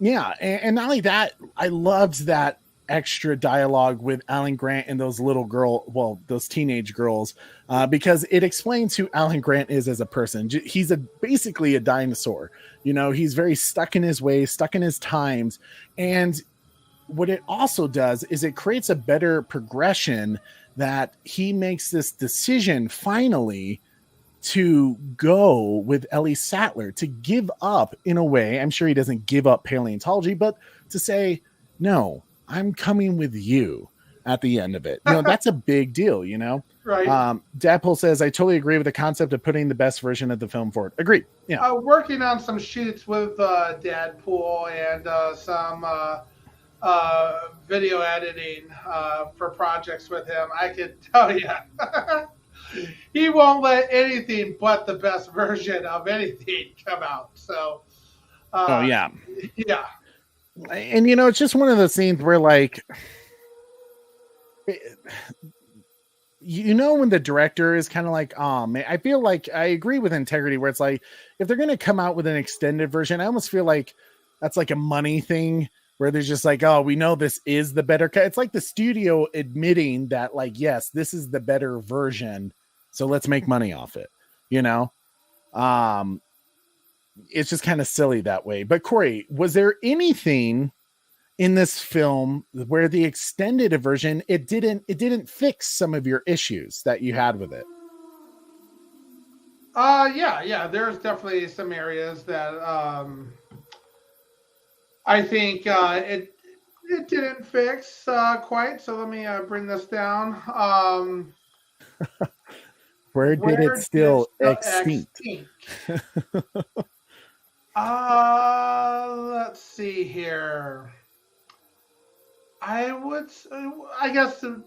Speaker 3: Yeah. And not only that, I loved that extra dialogue with Alan Grant and those those teenage girls, because it explains who Alan Grant is as a person. He's basically a dinosaur. He's very stuck in his ways, stuck in his times. And what it also does is it creates a better progression that he makes this decision finally to go with Ellie Sattler, to give up in a way. I'm sure he doesn't give up paleontology, but to say, no, I'm coming with you at the end of it. That's a big deal,
Speaker 4: Right.
Speaker 3: Dadpool says, I totally agree with the concept of putting the best version of the film forward. Agreed. Yeah.
Speaker 4: Working on some shoots with Dadpool and some video editing for projects with him. I can tell you, he won't let anything but the best version of anything come out. So,
Speaker 3: yeah.
Speaker 4: Yeah.
Speaker 3: And it's just one of those scenes where like, when the director is kind of like, oh man, I feel like I agree with Integrity where it's like, if they're going to come out with an extended version, I almost feel like that's like a money thing where they're just like, oh, we know this is the better cut. It's like the studio admitting that like, yes, this is the better version. So let's make money off it. It's just kind of silly that way. But Corey, was there anything in this film where the extended version, it didn't fix some of your issues that you had with it?
Speaker 4: Yeah. There's definitely some areas that I think it didn't fix quite. So let me bring this down.
Speaker 3: Where did it still extinct?
Speaker 4: Let's see here. I guess from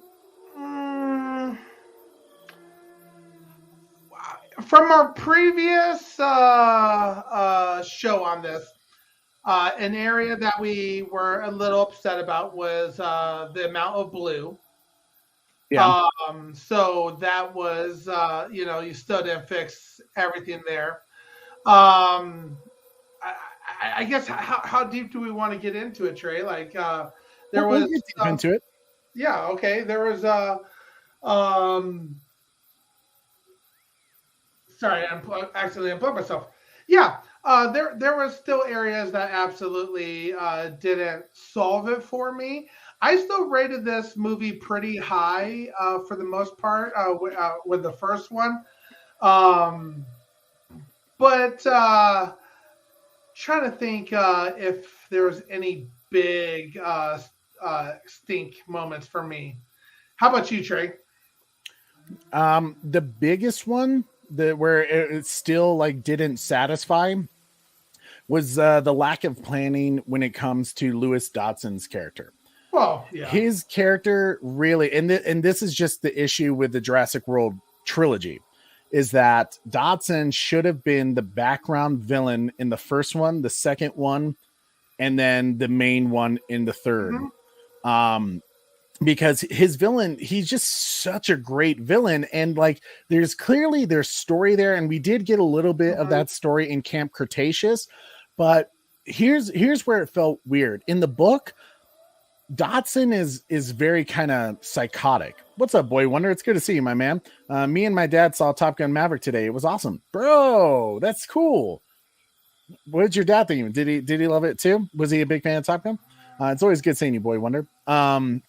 Speaker 4: our previous show on this, an area that we were a little upset about was the amount of blue.
Speaker 3: Yeah.
Speaker 4: So that was, you still didn't fix everything there. I guess how deep do we want to get into it, Trey? Like,
Speaker 3: we'll get deep into it.
Speaker 4: Yeah. Okay. There was sorry, I accidentally unplugged myself. Yeah. There was still areas that absolutely didn't solve it for me. I still rated this movie pretty high for the most part with the first one. But trying to think if there was any big stink moments for me. How about you, Trey?
Speaker 3: The biggest one where it still like didn't satisfy was the lack of planning when it comes to Lewis Dotson's character.
Speaker 4: Well, yeah.
Speaker 3: His character really, and this is just the issue with the Jurassic World trilogy, is that Dodson should have been the background villain in the first one, the second one, and then the main one in the third. Mm-hmm. Because his villain, he's just such a great villain. And like, there's story there. And we did get a little bit of that story in Camp Cretaceous, but here's where it felt weird. In the book, Dodson is very kind of psychotic. What's up, Boy Wonder? It's good to see you, my man. Me and my dad saw Top Gun Maverick today. It was awesome. Bro, that's cool. What did your dad think? Did he love it too? Was he a big fan of Top Gun? It's always good seeing you, Boy Wonder. To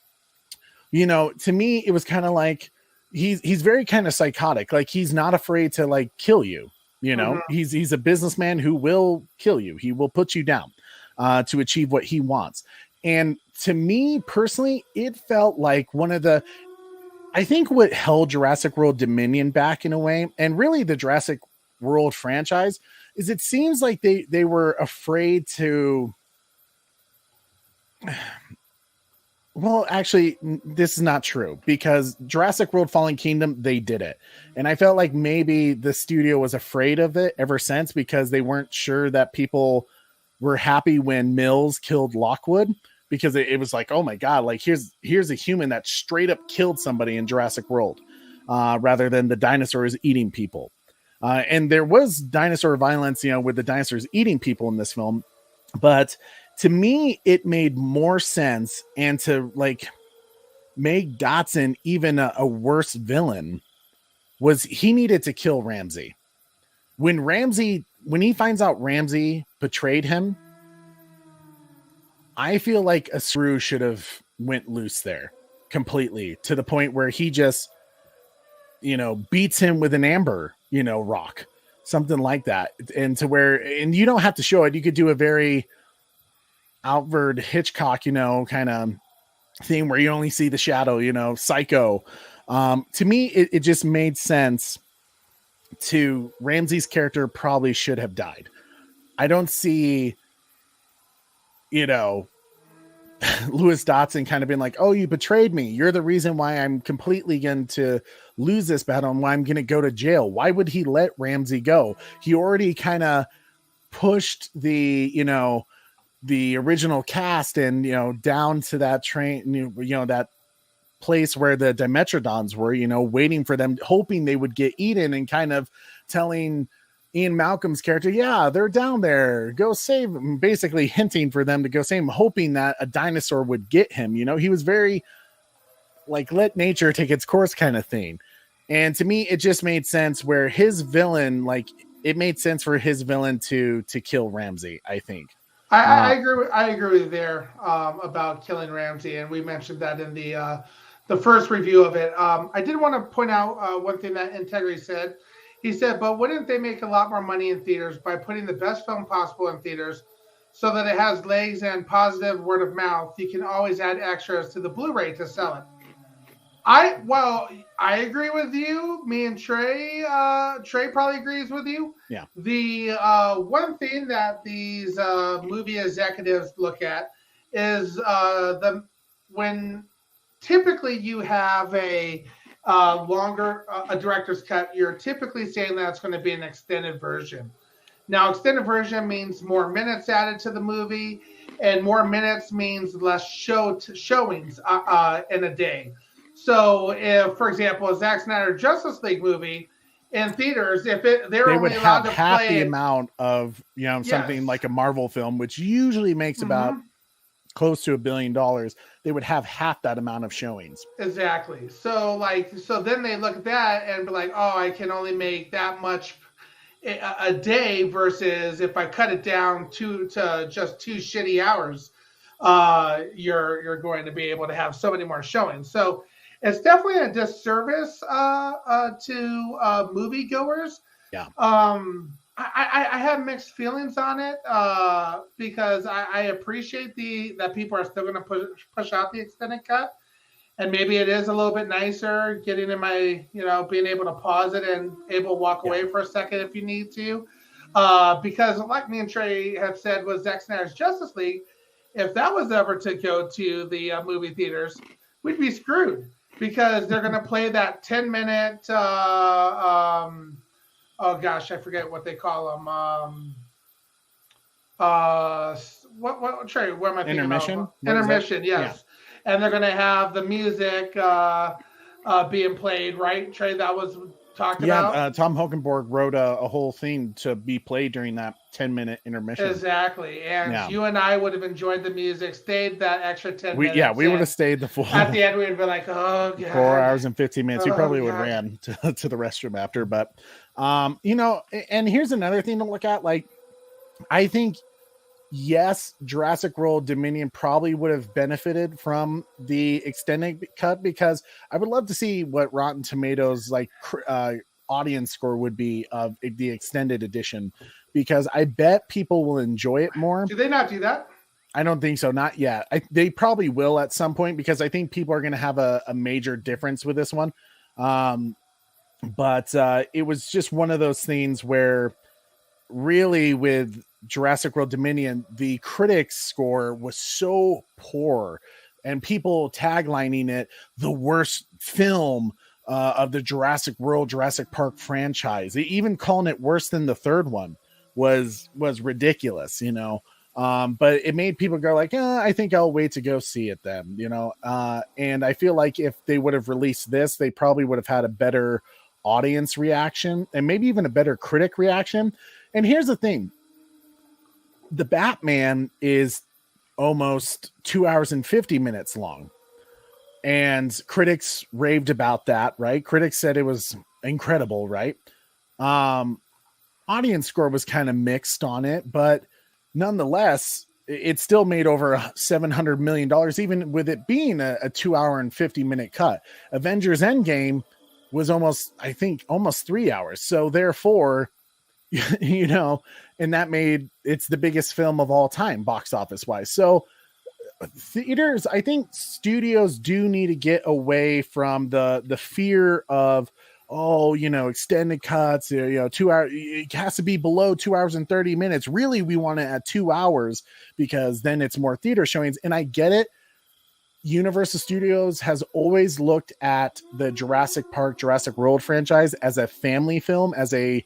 Speaker 3: me, it was kind of like he's very kind of psychotic. Like, he's not afraid to like kill you. He's a businessman who will kill you. He will put you down to achieve what he wants. And to me personally, it felt like I think what held Jurassic World Dominion back in a way, and really the Jurassic World franchise, is it seems like they were afraid to. Well, actually, this is not true, because Jurassic World Fallen Kingdom, they did it. And I felt like maybe the studio was afraid of it ever since, because they weren't sure that people were happy when Mills killed Lockwood, because it was like, oh my God, like here's a human that straight up killed somebody in Jurassic World, rather than the dinosaurs eating people. And there was dinosaur violence, with the dinosaurs eating people in this film. But to me, it made more sense, and to like make Dodson even a worse villain was he needed to kill Ramsey. When he finds out Ramsey betrayed him, I feel like a screw should have went loose there completely, to the point where he just, beats him with an amber, rock, something like that. And and you don't have to show it. You could do a very outward Hitchcock, kind of thing where you only see the shadow, Psycho. To me, it just made sense to Ramsey's character probably should have died. I don't see, Lewis Dodson kind of been like, oh, you betrayed me. You're the reason why I'm completely going to lose this battle and why I'm going to go to jail. Why would he let Ramsey go? He already kind of pushed the original cast and, down to that train, that place where the Dimetrodons were, waiting for them, hoping they would get eaten, and kind of telling Ian Malcolm's character, yeah, they're down there, go save them, basically hinting for them to go save him, hoping that a dinosaur would get him. He was very like, let nature take its course kind of thing. And to me, it just made sense where his villain, like, it made sense for his villain to kill Ramsey, I think.
Speaker 4: I agree with you there about killing Ramsey, and we mentioned that in the first review of it. I did want to point out one thing that Integrity said. He said, but wouldn't they make a lot more money in theaters by putting the best film possible in theaters so that it has legs and positive word of mouth? You can always add extras to the Blu-ray to sell it. I agree with you. Me and Trey probably agrees with you.
Speaker 3: Yeah.
Speaker 4: The one thing that these movie executives look at is when typically you have a longer a director's cut, you're typically saying that's going to be an extended version. Now, extended version means more minutes added to the movie, and more minutes means less showings in a day. So if, for example, a Zack Snyder Justice League movie in theaters, if they would have
Speaker 3: half the amount of, you know, something like a Marvel film, which usually makes about close to $1 billion, they would have half that amount of showings.
Speaker 4: Exactly. So then they look at that and be like, oh, I can only make that much a day, versus if I cut it down to just 2 shitty hours, you're going to be able to have so many more showings. So it's definitely a disservice to moviegoers.
Speaker 3: Yeah.
Speaker 4: I have mixed feelings on it because I appreciate that people are still going to push out the extended cut, and maybe it is a little bit nicer getting in my, being able to pause it and able to walk away for a second if you need to, because like me and Trey have said with Zack Snyder's Justice League, if that was ever to go to the movie theaters, we'd be screwed, because they're going to play that 10-minute oh gosh, I forget what they call them. What Trey? What am I thinking
Speaker 3: Intermission?
Speaker 4: of? Intermission, yes. Yeah. And they're going to have the music being played, right, Trey? That was talked about.
Speaker 3: Yeah, Tom Hokenborg wrote a whole thing to be played during that 10-minute intermission.
Speaker 4: Exactly, and you and I would have enjoyed the music, stayed that extra 10 minutes.
Speaker 3: Yeah, we would have stayed the full.
Speaker 4: At the end, we'd be like, oh, God.
Speaker 3: 4 hours and 15 minutes. You probably would have ran to the restroom after, but. And here's another thing to look at. Like, I think, yes, Jurassic World Dominion probably would have benefited from the extended cut, because I would love to see what Rotten Tomatoes audience score would be of the extended edition, because I bet people will enjoy it more.
Speaker 4: Do they not do that?
Speaker 3: I don't think so. Not yet. They probably will at some point, because I think people are going to have a major difference with this one. But it was just one of those things where really with Jurassic World Dominion, the critics score was so poor, and people taglining it the worst film of the Jurassic Park franchise. Even calling it worse than the third one was ridiculous, but it made people go like, I think I'll wait to go see it then, and I feel like if they would have released this, they probably would have had a better audience reaction and maybe even a better critic reaction. And here's the thing, the Batman is almost 2 hours and 50 minutes long, and critics raved about that, right? Critics said it was incredible, right? Audience score was kind of mixed on it, but nonetheless, it still made over $700 million, even with it being a 2 hour and 50 minute cut. Avengers Endgame was almost 3 hours. So therefore, and that made it's the biggest film of all time, box office wise. So theaters, I think studios do need to get away from the fear of, extended cuts, 2 hours, it has to be below 2 hours and 30 minutes. Really, we want it at 2 hours, because then it's more theater showings. And I get it. Universal Studios has always looked at the Jurassic Park, Jurassic World franchise as a family film, as a,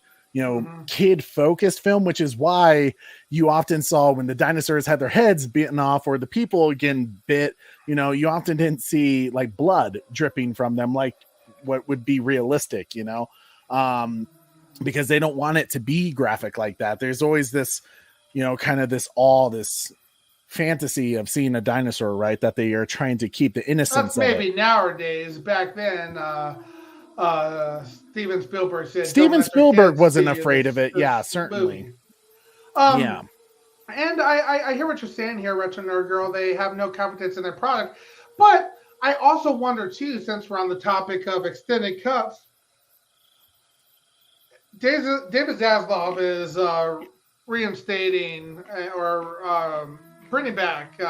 Speaker 3: kid focused film, which is why you often saw when the dinosaurs had their heads bitten off or the people getting bit, you often didn't see like blood dripping from them, like what would be realistic, because they don't want it to be graphic like that. There's always this, kind of this fantasy of seeing a dinosaur, right? That they are trying to keep the innocence.
Speaker 4: That's maybe nowadays. Back then, Steven Spielberg said
Speaker 3: Steven Spielberg wasn't afraid of it. Yeah, certainly.
Speaker 4: Yeah. And I hear what you're saying here, Retro Nerd Girl. They have no confidence in their product. But I also wonder, too, since we're on the topic of extended cuts, David Zaslav is reinstating or bringing back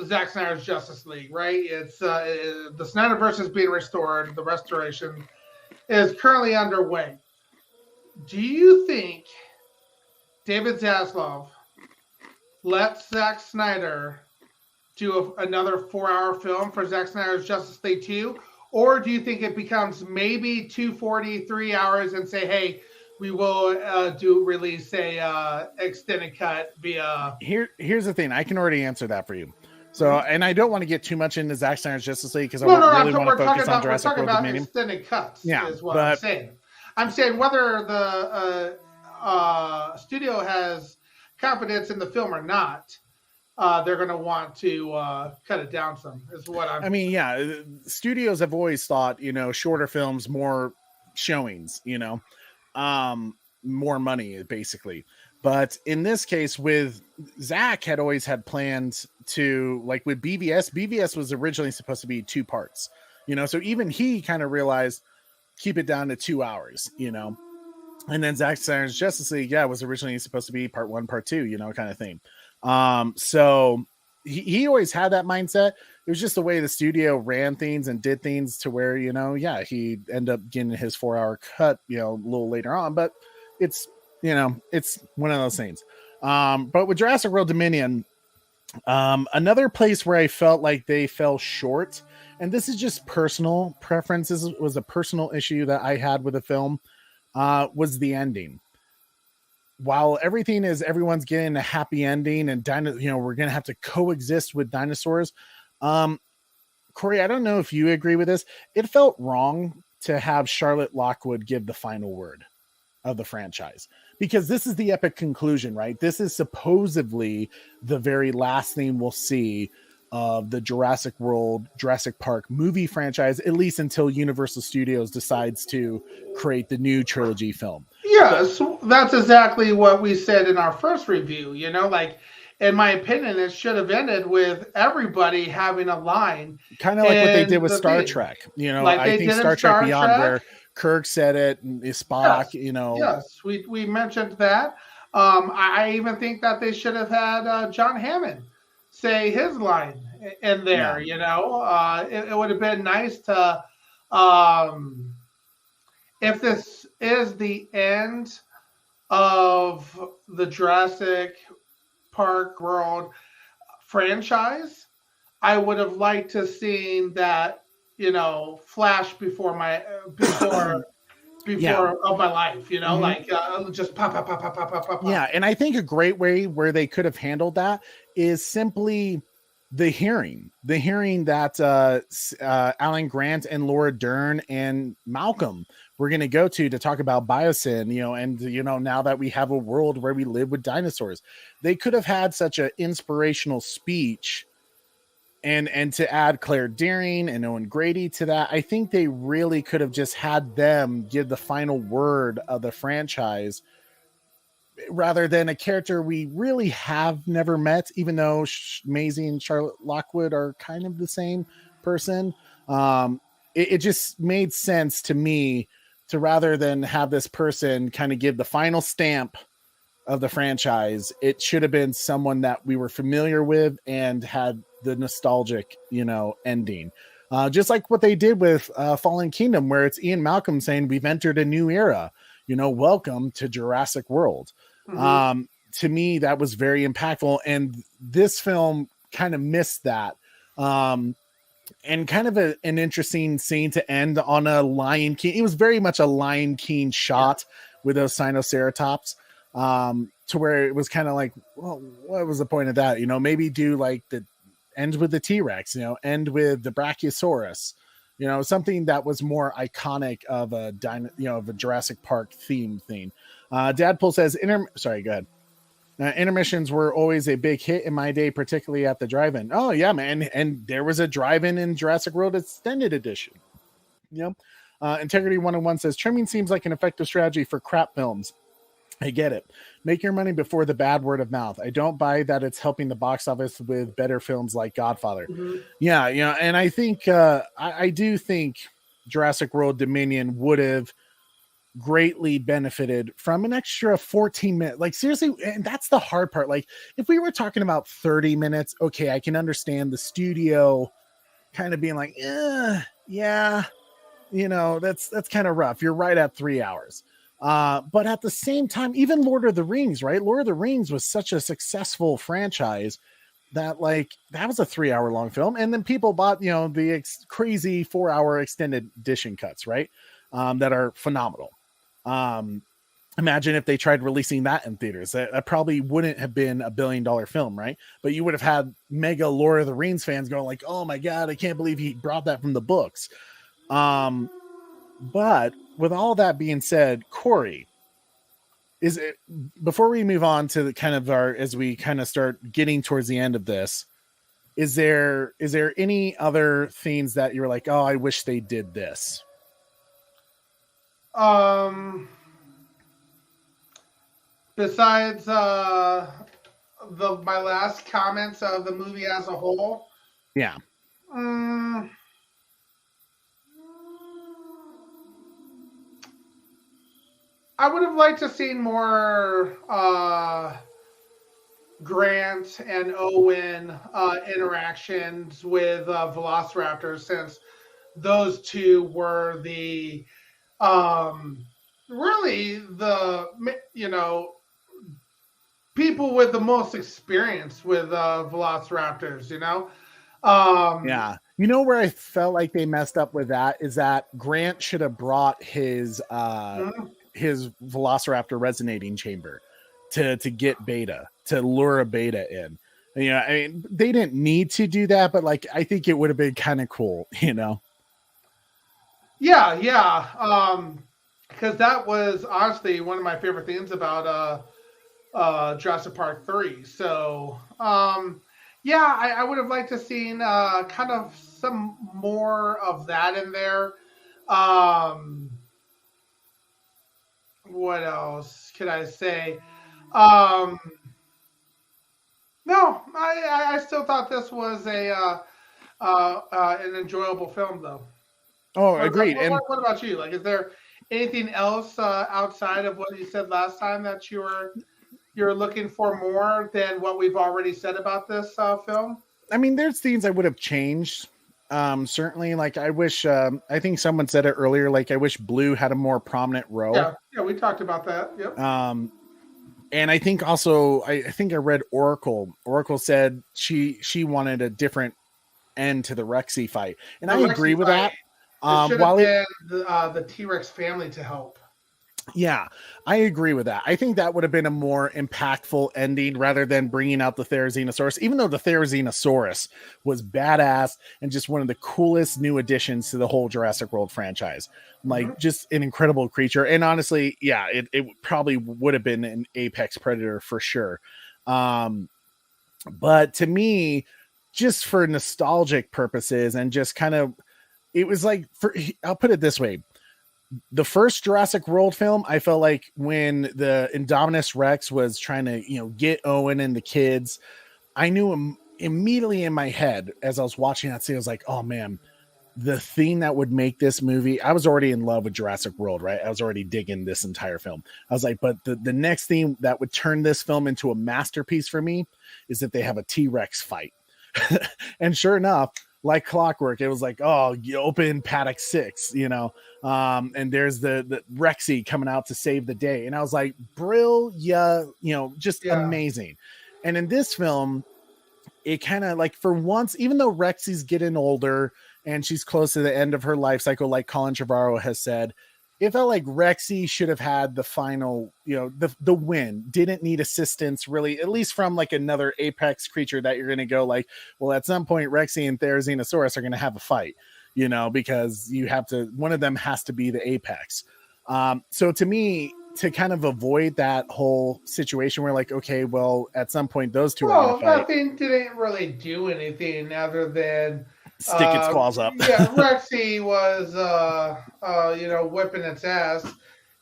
Speaker 4: Zack Snyder's Justice League, right? It's the Snyderverse is being restored. The restoration is currently underway. Do you think David Zaslav lets Zack Snyder do another 4-hour film for Zack Snyder's Justice League 2? Or do you think it becomes maybe 243 hours and say, hey, we will release a extended cut via...
Speaker 3: Here's the thing. I can already answer that for you. So, and I don't want to get too much into Zack Snyder's Justice League because I really want to focus on Jurassic World Dominion.
Speaker 4: Extended cuts, is what I'm saying. I'm saying whether the studio has confidence in the film or not, they're going to want to cut it down some. Is what I
Speaker 3: mean, yeah, studios have always thought, shorter films, more showings, more money, basically. But in this case, with Zach had always had plans to, like with BVS was originally supposed to be 2 parts, so even he kind of realized keep it down to 2 hours, and then Zack Snyder's Justice League, was originally supposed to be part 1, part 2, kind of thing. So he always had that mindset. It was just the way the studio ran things and did things to where, he ended up getting his 4-hour cut, a little later on, but it's one of those things. But with Jurassic World Dominion, another place where I felt like they fell short, and this is just personal preferences, was a personal issue that I had with the film, was the ending. While everyone's getting a happy ending and we're going to have to coexist with dinosaurs. Corey, I don't know if you agree with this. It felt wrong to have Charlotte Lockwood give the final word of the franchise, because this is the epic conclusion, right? This is supposedly the very last thing we'll see of the Jurassic Park movie franchise, at least until Universal Studios decides to create the new trilogy film.
Speaker 4: Yes, that's exactly what we said in our first review. In my opinion, it should have ended with everybody having a line.
Speaker 3: Kind of like what they did with Star Trek. I think Star Trek Beyond, where Kirk said it, and Spock,
Speaker 4: Yes, we mentioned that. I even think that they should have had John Hammond say his line in there, it would have been nice to, if this is the end of the Jurassic Park World franchise, I would have liked to seen that, flash before of my life, just pop.
Speaker 3: Yeah, and I think a great way where they could have handled that is simply the hearing that Alan Grant and Laura Dern and Malcolm were going to go to talk about biosyn, and now that we have a world where we live with dinosaurs, they could have had such an inspirational speech. And to add Claire Dearing and Owen Grady to that, I think they really could have just had them give the final word of the franchise rather than a character we really have never met, even though Maisie and Charlotte Lockwood are kind of the same person. It just made sense to me to, rather than have this person kind of give the final stamp of the franchise, it should have been someone that we were familiar with and had the nostalgic, ending. Just like what they did with Fallen Kingdom, where it's Ian Malcolm saying, we've entered a new era, welcome to Jurassic World. Mm-hmm. To me, that was very impactful. And this film kind of missed that. And kind of an interesting scene to end on a Lion King. It was very much a Lion King shot with those Sinoceratops. To where it was kind of like, well, what was the point of that? Maybe do like the end with the T-Rex, end with the Brachiosaurus, something that was more iconic of a of a Jurassic Park theme thing. Dadpool says, sorry, go ahead. Intermissions were always a big hit in my day, particularly at the drive-in. Oh yeah, man. And there was a drive-in in Jurassic World Extended Edition. Integrity 101 says, trimming seems like an effective strategy for crap films. I get it. Make your money before the bad word of mouth. I don't buy that it's helping the box office with better films like Godfather. Mm-hmm. Yeah, and I think I do think Jurassic World Dominion would have greatly benefited from an extra 14 minutes. Like seriously, and that's the hard part. Like if we were talking about 30 minutes, okay, I can understand the studio kind of being like, yeah, that's kind of rough. You're right at 3 hours. But at the same time, even Lord of the Rings, right? Lord of the Rings was such a successful franchise that that was a 3 hour long film. And then people bought, the crazy 4 hour extended edition cuts, right? That are phenomenal. imagine if they tried releasing that in theaters. That probably wouldn't have been $1 billion film, right? But you would have had mega Lord of the Rings fans going like, oh my God, I can't believe he brought that from the books. But with all that being said, Corey, is it, before we move on to the kind of as we kind of start getting towards the end of this, is there any other things that you're like, oh, I wish they did this?
Speaker 4: Besides my last comments of the movie as a whole.
Speaker 3: Yeah.
Speaker 4: I would have liked to see more Grant and Owen interactions with Velociraptors, since those two were the really the people with the most experience with Velociraptors.
Speaker 3: Yeah. You know where I felt like they messed up with that is that Grant should have brought his Velociraptor resonating chamber to get Beta, to lure a Beta in. I mean, they didn't need to do that, but like, I think it would have been kind of cool, Yeah.
Speaker 4: Because that was honestly one of my favorite things about Jurassic Park 3. So, I would have liked to seen kind of some more of that in there. What else could I say? No, I still thought this was an enjoyable film, though.
Speaker 3: Oh, agreed.
Speaker 4: What about you? Like, is there anything else outside of what you said last time that you're looking for more than what we've already said about this film?
Speaker 3: I mean, there's things I would have changed. Certainly, like I wish. I think someone said it earlier. Like I wish Blue had a more prominent role.
Speaker 4: Yeah, we talked about that. Yep.
Speaker 3: And I think also, I think I read Oracle. Oracle said she wanted a different end to the Rexy fight, and I agree with that.
Speaker 4: It should have been the T-Rex family to help.
Speaker 3: Yeah, I agree with that. I think that would have been a more impactful ending rather than bringing out the Therizinosaurus, even though the Therizinosaurus was badass and just one of the coolest new additions to the whole Jurassic World franchise. Like, just an incredible creature. And honestly, yeah, it probably would have been an apex predator for sure. But to me, just for nostalgic purposes and just kind of, it was like, I'll put it this way. The first Jurassic World film, I felt like when the Indominus Rex was trying to, get Owen and the kids, I knew immediately in my head as I was watching that scene, I was like, oh man, the thing that would make this movie, I was already in love with Jurassic World, right? I was already digging this entire film. I was like, but the next thing that would turn this film into a masterpiece for me is that they have a T-Rex fight. And sure enough, like clockwork, it was like, oh, you open paddock 6, and there's the Rexy coming out to save the day. And I was like, brilliant, just amazing. And in this film, it kind of like, for once, even though Rexy's getting older and she's close to the end of her life cycle, like Colin Trevorrow has said, it felt like Rexy should have had the final, the win. Didn't need assistance, really, at least from like another apex creature that you're going to go like, well, at some point, Rexy and Therizinosaurus are going to have a fight, because you have to, one of them has to be the apex. So to me, to kind of avoid that whole situation where like, okay, well, at some point, those two are going to fight.
Speaker 4: Nothing didn't really do anything other than
Speaker 3: stick its claws up.
Speaker 4: Yeah, Rexy was, whipping its ass.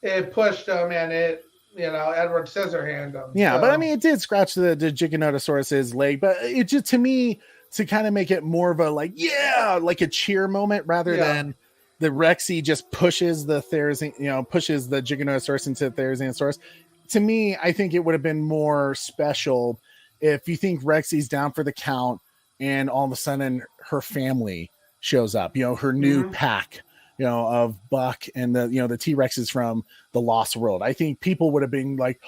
Speaker 4: It pushed him, and it, Edward Scissorhand him.
Speaker 3: Yeah, so. But I mean, it did scratch the Giganotosaurus's leg, but it just, to me, to kind of make it more of a like a cheer moment rather than the Rexy just pushes the pushes the Giganotosaurus into the Therizinosaurus. To me, I think it would have been more special if you think Rexy's down for the count, and all of a sudden her family shows up, her new pack, of Buck and the T-Rexes from the Lost World. I think people would have been like,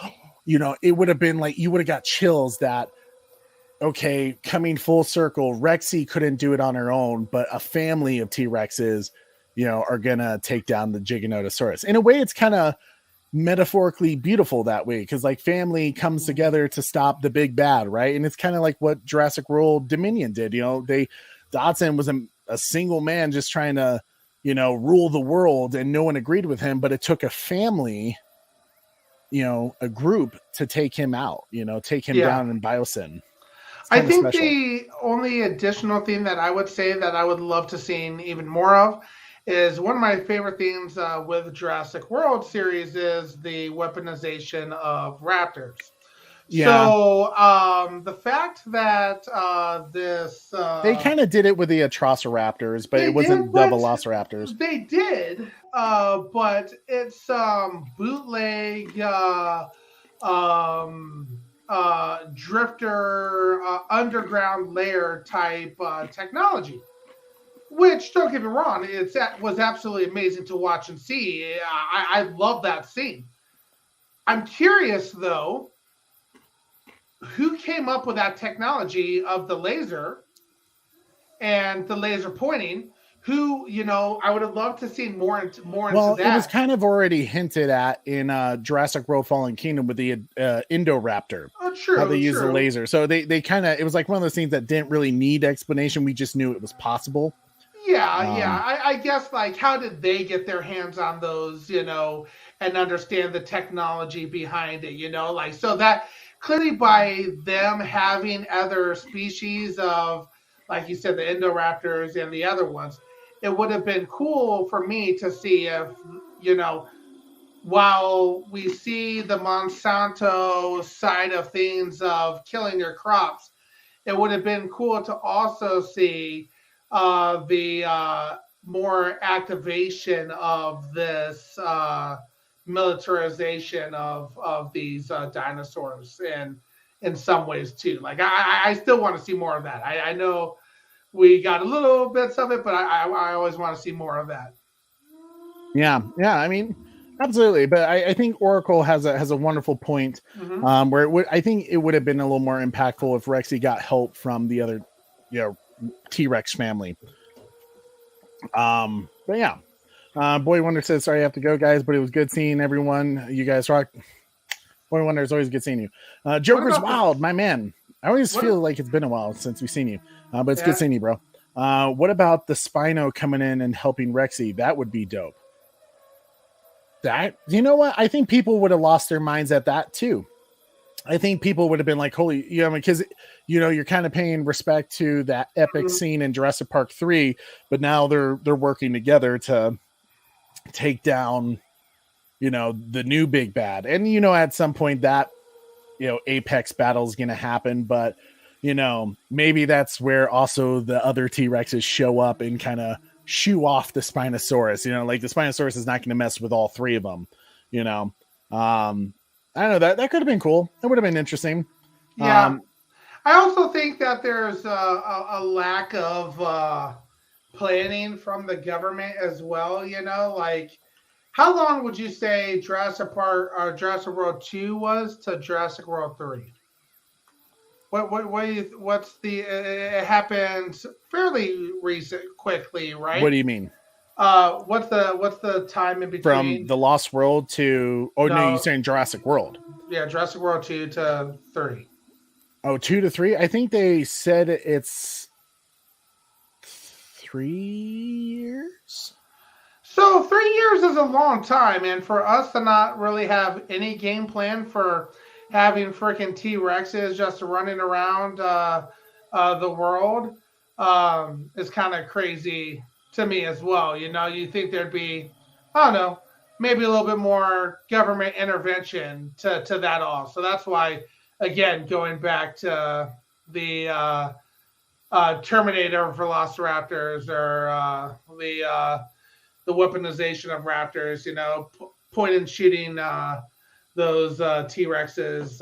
Speaker 3: it would have been like, you would have got chills that, okay, coming full circle, Rexy couldn't do it on her own, but a family of T-Rexes, are going to take down the Giganotosaurus. In a way, it's kind of, metaphorically beautiful that way, because like family comes together to stop the big bad, right? And it's kind of like what Jurassic World Dominion did. Dodson was a single man just trying to rule the world, and no one agreed with him, but it took a family, a group to take him out, take him down in Biosyn.
Speaker 4: I think the only additional thing that I would say that I would love to see even more of is one of my favorite things with Jurassic World series is the weaponization of raptors. Yeah. So the fact that this
Speaker 3: they kind of did it with the Atrociraptors, but it wasn't the Velociraptors.
Speaker 4: They did, but it's bootleg drifter underground layer type technology. Which, don't get me wrong, it was absolutely amazing to watch and see. I love that scene. I'm curious, though, who came up with that technology of the laser and the laser pointing? Who, I would have loved to see more into that. Well, it
Speaker 3: was kind of already hinted at in Jurassic World Fallen Kingdom with the Indoraptor.
Speaker 4: Oh, true.
Speaker 3: How they use the laser. So they kind of, it was like one of those things that didn't really need explanation. We just knew it was possible.
Speaker 4: Yeah. I guess, like, how did they get their hands on those, and understand the technology behind it, so that clearly by them having other species of, like you said, the Indoraptors and the other ones, it would have been cool for me to see if, while we see the Monsanto side of things of killing your crops, it would have been cool to also see the more activation of this militarization of these dinosaurs, and in some ways too. Like I still want to see more of that. I know we got a little bits of it, but I always want to see more of that.
Speaker 3: Yeah. I mean, absolutely. But I think Oracle has a wonderful point, where I think it would have been a little more impactful if Rexy got help from the other, T-Rex family. But yeah. Boy Wonder says, sorry I have to go, guys, but it was good seeing everyone. You guys rock. Boy Wonder, it's always good seeing you. Joker's Wild, my man. I always feel like it's been a while since we've seen you, but it's good seeing you, bro. What about the Spino coming in and helping Rexy? That would be dope. That, you know what? I think people would have lost their minds at that too. I think people would have been like, holy, because, you're kind of paying respect to that epic scene in Jurassic Park 3, but now they're working together to take down, the new big bad. And, at some point that, apex battle is going to happen, but, maybe that's where also the other T-Rexes show up and kind of shoo off the Spinosaurus, like the Spinosaurus is not going to mess with all three of them, I don't know, that could have been cool. That would have been interesting.
Speaker 4: Yeah. I also think that there's a lack of planning from the government as well. Like, how long would you say Jurassic World 2 was to Jurassic World 3? It happened fairly quickly, right?
Speaker 3: What do you mean?
Speaker 4: What's the time in between?
Speaker 3: From the Lost World to no, you're saying Jurassic World.
Speaker 4: Yeah, Jurassic World 2 to 3.
Speaker 3: Oh, 2 to 3? I think they said it's 3 years.
Speaker 4: So 3 years is a long time, and for us to not really have any game plan for having freaking T-Rexes just running around the world is kind of crazy to me as well. You think there'd be, I don't know, maybe a little bit more government intervention to that all. So that's why, again, going back to the Terminator Velociraptors or the weaponization of raptors, point and shooting those T-Rexes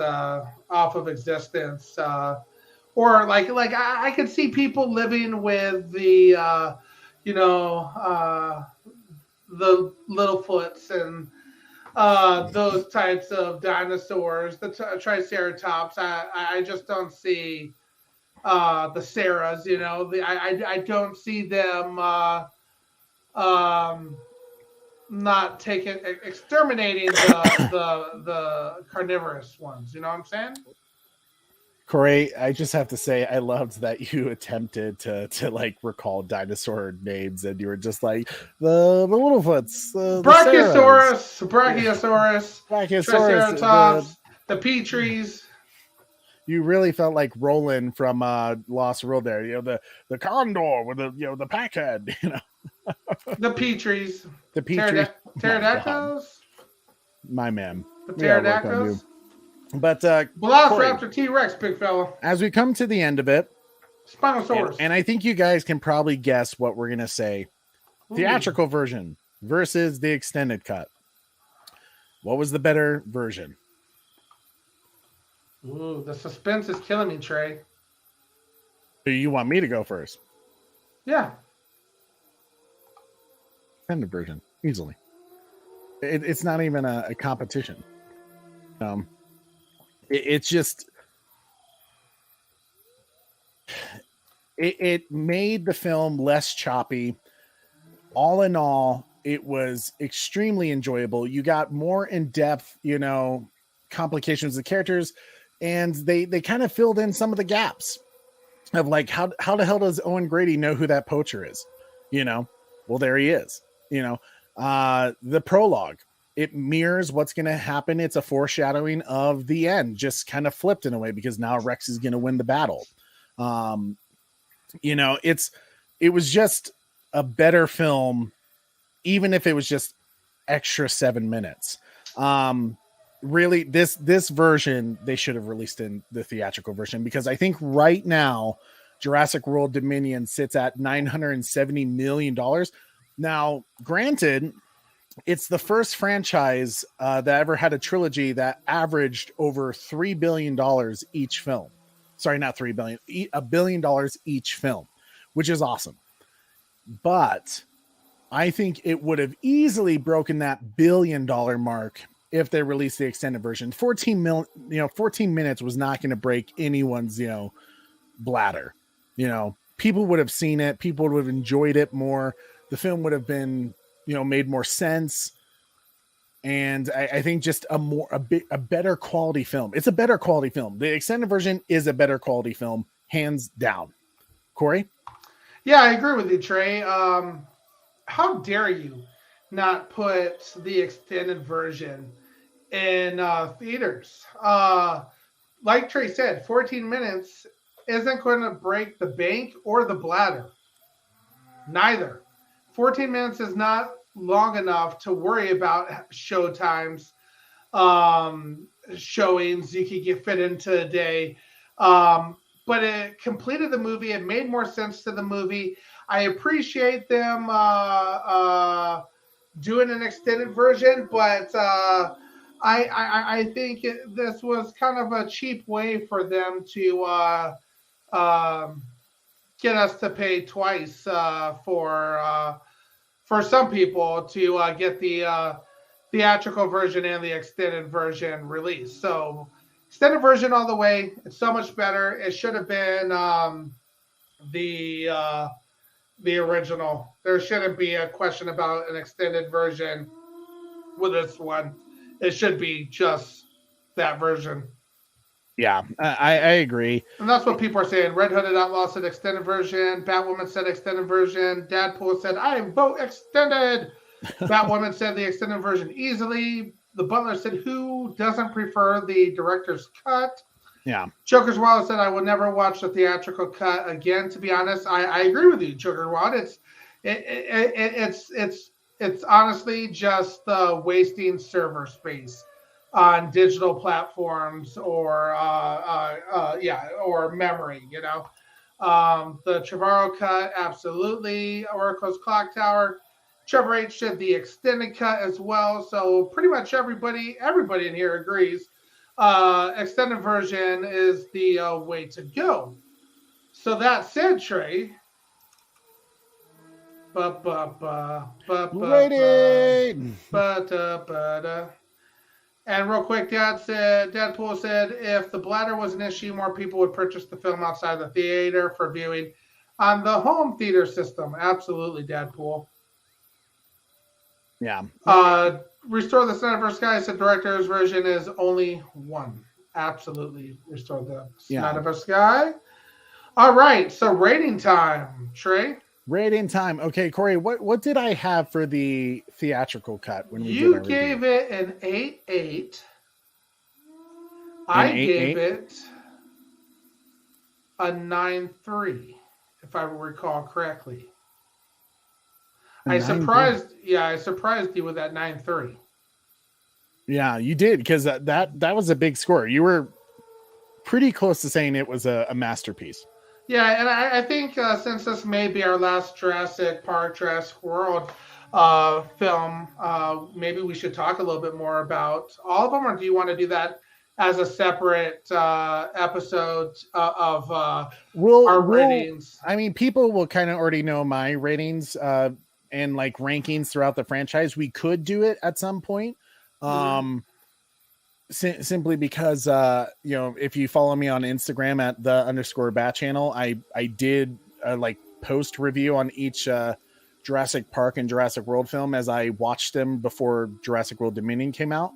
Speaker 4: off of existence. Or like I could see people living with the the Littlefoots and those types of dinosaurs, the Triceratops. I just don't see the Sarahs. I don't see them not exterminating the carnivorous ones. You know what I'm saying?
Speaker 3: Corey, I just have to say, I loved that you attempted to like recall dinosaur names, and you were just like the Littlefoots,
Speaker 4: Brachiosaurus, Triceratops, the Petries.
Speaker 3: You really felt like Roland from Lost World there. You know, the condor with the the packhead. You know,
Speaker 4: the Petries,
Speaker 3: the Petries,
Speaker 4: pterodactyls.
Speaker 3: My man,
Speaker 4: the pterodactyls.
Speaker 3: But
Speaker 4: Velociraptor, T-Rex, big fella.
Speaker 3: As we come to the end of it,
Speaker 4: Spinosaurus,
Speaker 3: and I think you guys can probably guess what we're gonna say. Ooh. Theatrical version versus the extended cut. What was the better version?
Speaker 4: Ooh, the suspense is killing me, Trey.
Speaker 3: Do you want me to go first?
Speaker 4: Yeah.
Speaker 3: Extended version, easily. It's not even a competition. It's just it made the film less choppy. All in all, it was extremely enjoyable. You got more in-depth, complications of the characters, and they kind of filled in some of the gaps of like how the hell does Owen Grady know who that poacher is? Well, there he is. The prologue. It mirrors what's going to happen. It's a foreshadowing of the end, just kind of flipped in a way because now Rex is going to win the battle. It was just a better film, even if it was just extra 7 minutes. Really, this version they should have released in the theatrical version, because I think right now Jurassic World Dominion sits at $970 million. Now, granted, it's the first franchise that ever had a trilogy that averaged over $3 billion each film. Sorry, not $3 billion, $1 billion each film, which is awesome. But I think it would have easily broken that $1 billion mark if they released the extended version. 14 minutes was not going to break anyone's, bladder. People would have seen it. People would have enjoyed it more. The film would have been, made more sense. And I think just a better quality film. It's a better quality film. The extended version is a better quality film, hands down. Corey?
Speaker 4: Yeah, I agree with you, Trey. How dare you not put the extended version in theaters? Like Trey said, 14 minutes isn't going to break the bank or the bladder. Neither. 14 minutes is not long enough to worry about show times, showings you could get fit into a day. But it completed the movie. It made more sense to the movie. I appreciate them doing an extended version, but I think this was kind of a cheap way for them to get us to pay twice for some people to get the theatrical version and the extended version released. So extended version all the way. It's so much better. It should have been the original. There shouldn't be a question about an extended version with this one. It should be just that version.
Speaker 3: Yeah, I agree.
Speaker 4: And that's what people are saying. Red Hooded Outlaw said extended version. Batwoman said extended version. Dadpool said, I vote extended. Batwoman said the extended version easily. The Butler said, who doesn't prefer the director's cut?
Speaker 3: Yeah.
Speaker 4: Joker's Wild said, I will never watch the theatrical cut again. To be honest, I agree with you, Joker's Wild. It's honestly just wasting server space on digital platforms or memory, the Trevorrow cut, absolutely. Oracle's Clock Tower. Trevor H did the extended cut as well. So pretty much everybody in here agrees. Extended version is the way to go. So that said, Trey. And real quick, Deadpool said, if the bladder was an issue, more people would purchase the film outside the theater for viewing on the home theater system. Absolutely, Deadpool.
Speaker 3: Yeah.
Speaker 4: Restore the Snyderverse, guys. The director's version is only one. Absolutely restore the Snyderverse guy. All right, so rating time, Trey.
Speaker 3: Rating time. Okay, Corey, what did I have for the theatrical cut when we did our
Speaker 4: You gave
Speaker 3: review?
Speaker 4: it an 8.8. I gave it a 9.3, if I recall correctly. I surprised you with that 9.3.
Speaker 3: Yeah, you did, because that was a big score. You were pretty close to saying it was a masterpiece.
Speaker 4: Yeah, and I think since this may be our last Jurassic Park, Jurassic World film, maybe we should talk a little bit more about all of them, or do you want to do that as a separate episode of our ratings?
Speaker 3: I mean, people will kind of already know my ratings and like rankings throughout the franchise. We could do it at some point. Simply because if you follow me on Instagram at _bat channel, I did like post review on each Jurassic Park and Jurassic World film as I watched them before Jurassic World Dominion came out.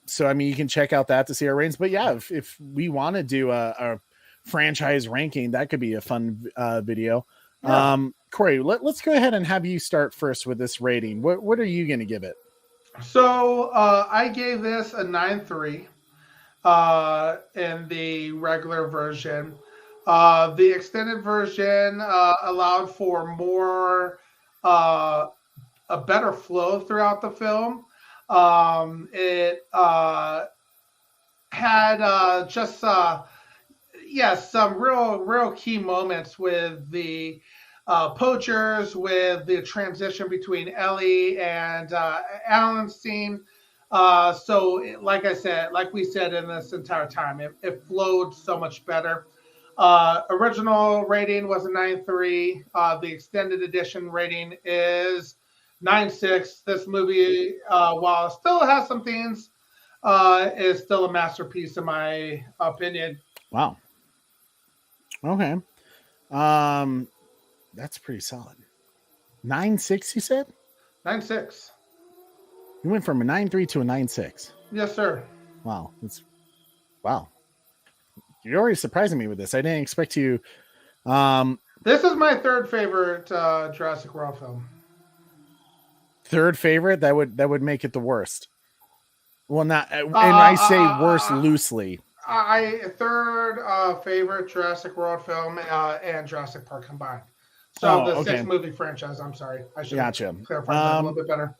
Speaker 3: So I mean, you can check out that to see our ratings. But yeah, if we want to do a franchise ranking, that could be a fun video. Corey, let's go ahead and have you start first with this rating. What are you going to give it?
Speaker 4: So I gave this a 9.3 in the regular version. The extended version allowed for more a better flow throughout the film. It had just some real key moments with the poachers, with the transition between Ellie and Alan's scene. So like we said in this entire time, it flowed so much better. Original rating was a 9.3. The extended edition rating is 9.6. This movie, while it still has some things, is still a masterpiece in my opinion.
Speaker 3: Wow. Okay. That's pretty solid. 9.6, you said?
Speaker 4: 9.6.
Speaker 3: You went from a 9.3 to a 9.6.
Speaker 4: Yes, sir.
Speaker 3: Wow. Wow. You're already surprising me with this. I didn't expect you.
Speaker 4: This is my third favorite Jurassic World film.
Speaker 3: Third favorite? That would make it the worst. Well, not, and I say worst loosely.
Speaker 4: Third favorite Jurassic World film and Jurassic Park combined. So the 6-movie franchise. I'm sorry, I should clarify that a little bit better.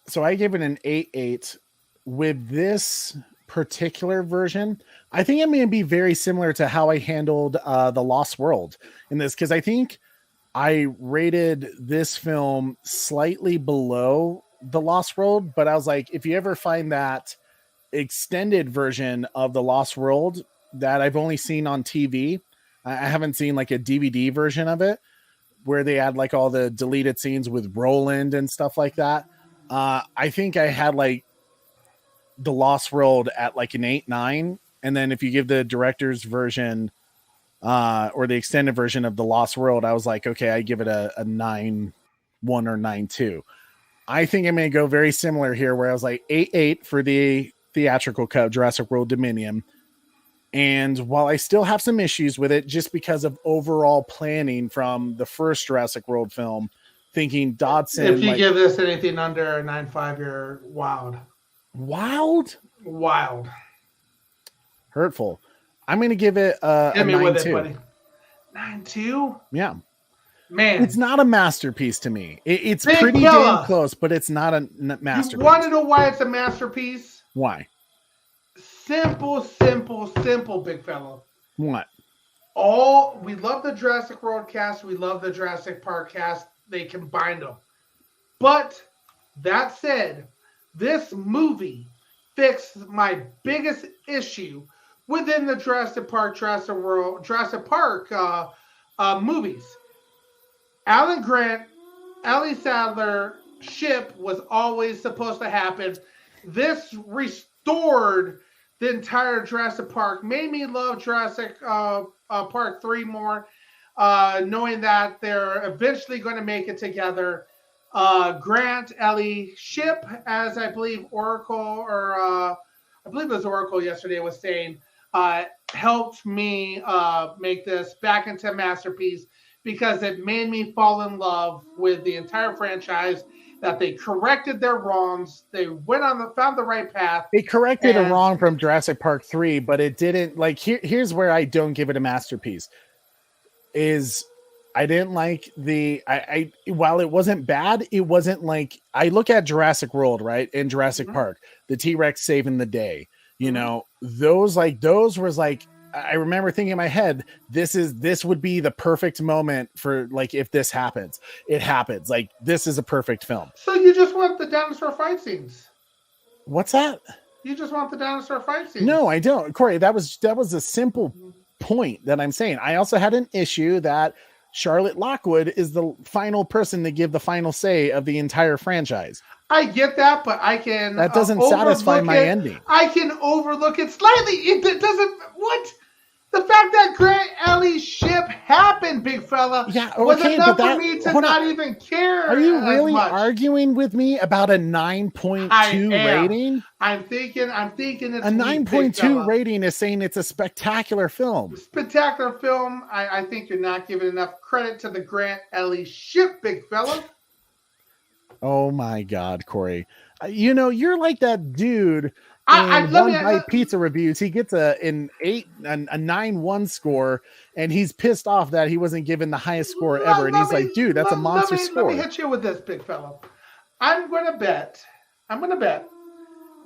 Speaker 3: So I give it an 8.8. With this particular version, I think I'm going to be very similar to how I handled The Lost World in this, because I think I rated this film slightly below The Lost World, but I was like, if you ever find that extended version of The Lost World that I've only seen on TV, I haven't seen like a DVD version of it where they add like all the deleted scenes with Roland and stuff like that. I think I had like The Lost World at like an 8.9, and then if you give the director's version or the extended version of The Lost World, I was like, okay, I give it a 9.1 or 9.2. I think I'm going to go very similar here, where I was like 8.8 for the theatrical cut, Jurassic World Dominion. And while I still have some issues with it, just because of overall planning from the first Jurassic World film, thinking Dodson.
Speaker 4: If you give this anything under a 9.5, you're wild. Wild.
Speaker 3: Hurtful. I'm going to give it a 9.2.
Speaker 4: 9.2?
Speaker 3: Yeah.
Speaker 4: Man.
Speaker 3: It's not a masterpiece to me. It's pretty damn close, but it's not a masterpiece.
Speaker 4: You want to know why it's a masterpiece?
Speaker 3: Why?
Speaker 4: Simple, big fella.
Speaker 3: What?
Speaker 4: We love the Jurassic World cast. We love the Jurassic Park cast. They combined them. But that said, this movie fixed my biggest issue within the Jurassic Park, movies. Alan Grant, Ellie Sattler ship was always supposed to happen. This restored the entire Jurassic Park, made me love Jurassic Park 3 more. knowing that they're eventually going to make it together. Grant, Ellie, Ship, as I believe Oracle, or I believe it was Oracle yesterday was saying, helped me make this back into a masterpiece because it made me fall in love with the entire franchise. That they corrected their wrongs, they went on found the right path.
Speaker 3: They corrected a wrong from Jurassic Park 3, but it didn't. Like here's where I don't give it a masterpiece. Is I didn't like I while it wasn't bad, it wasn't like I look at Jurassic World, right? In Jurassic Park, the T-Rex saving the day. You know, those was like I remember thinking in my head, this would be the perfect moment for like if this happens. It happens. Like this is a perfect film.
Speaker 4: So you just want the dinosaur fight scenes?
Speaker 3: What's that?
Speaker 4: You just want the dinosaur fight scenes?
Speaker 3: No, I don't. Corey, that was a simple point that I'm saying. I also had an issue that Charlotte Lockwood is the final person to give the final say of the entire franchise.
Speaker 4: I get that, but I can.
Speaker 3: That doesn't satisfy my ending.
Speaker 4: I can overlook it slightly. It doesn't. What? The fact that Grant, Ellie, Ship happened, big fella, was enough for me to not even care.
Speaker 3: Are you really arguing with me about a 9.2 rating?
Speaker 4: I'm thinking it's
Speaker 3: a 9.2 rating is saying it's a spectacular film.
Speaker 4: Spectacular film. I think you're not giving enough credit to the Grant, Ellie, Ship, big fella.
Speaker 3: Oh my God, Corey! You know you're like that dude. One Bite Pizza reviews, he gets a 9.1 score, and he's pissed off that he wasn't given the highest score ever. And he's like, dude, that's a monster score.
Speaker 4: Let me hit you with this, big fellow. I'm gonna bet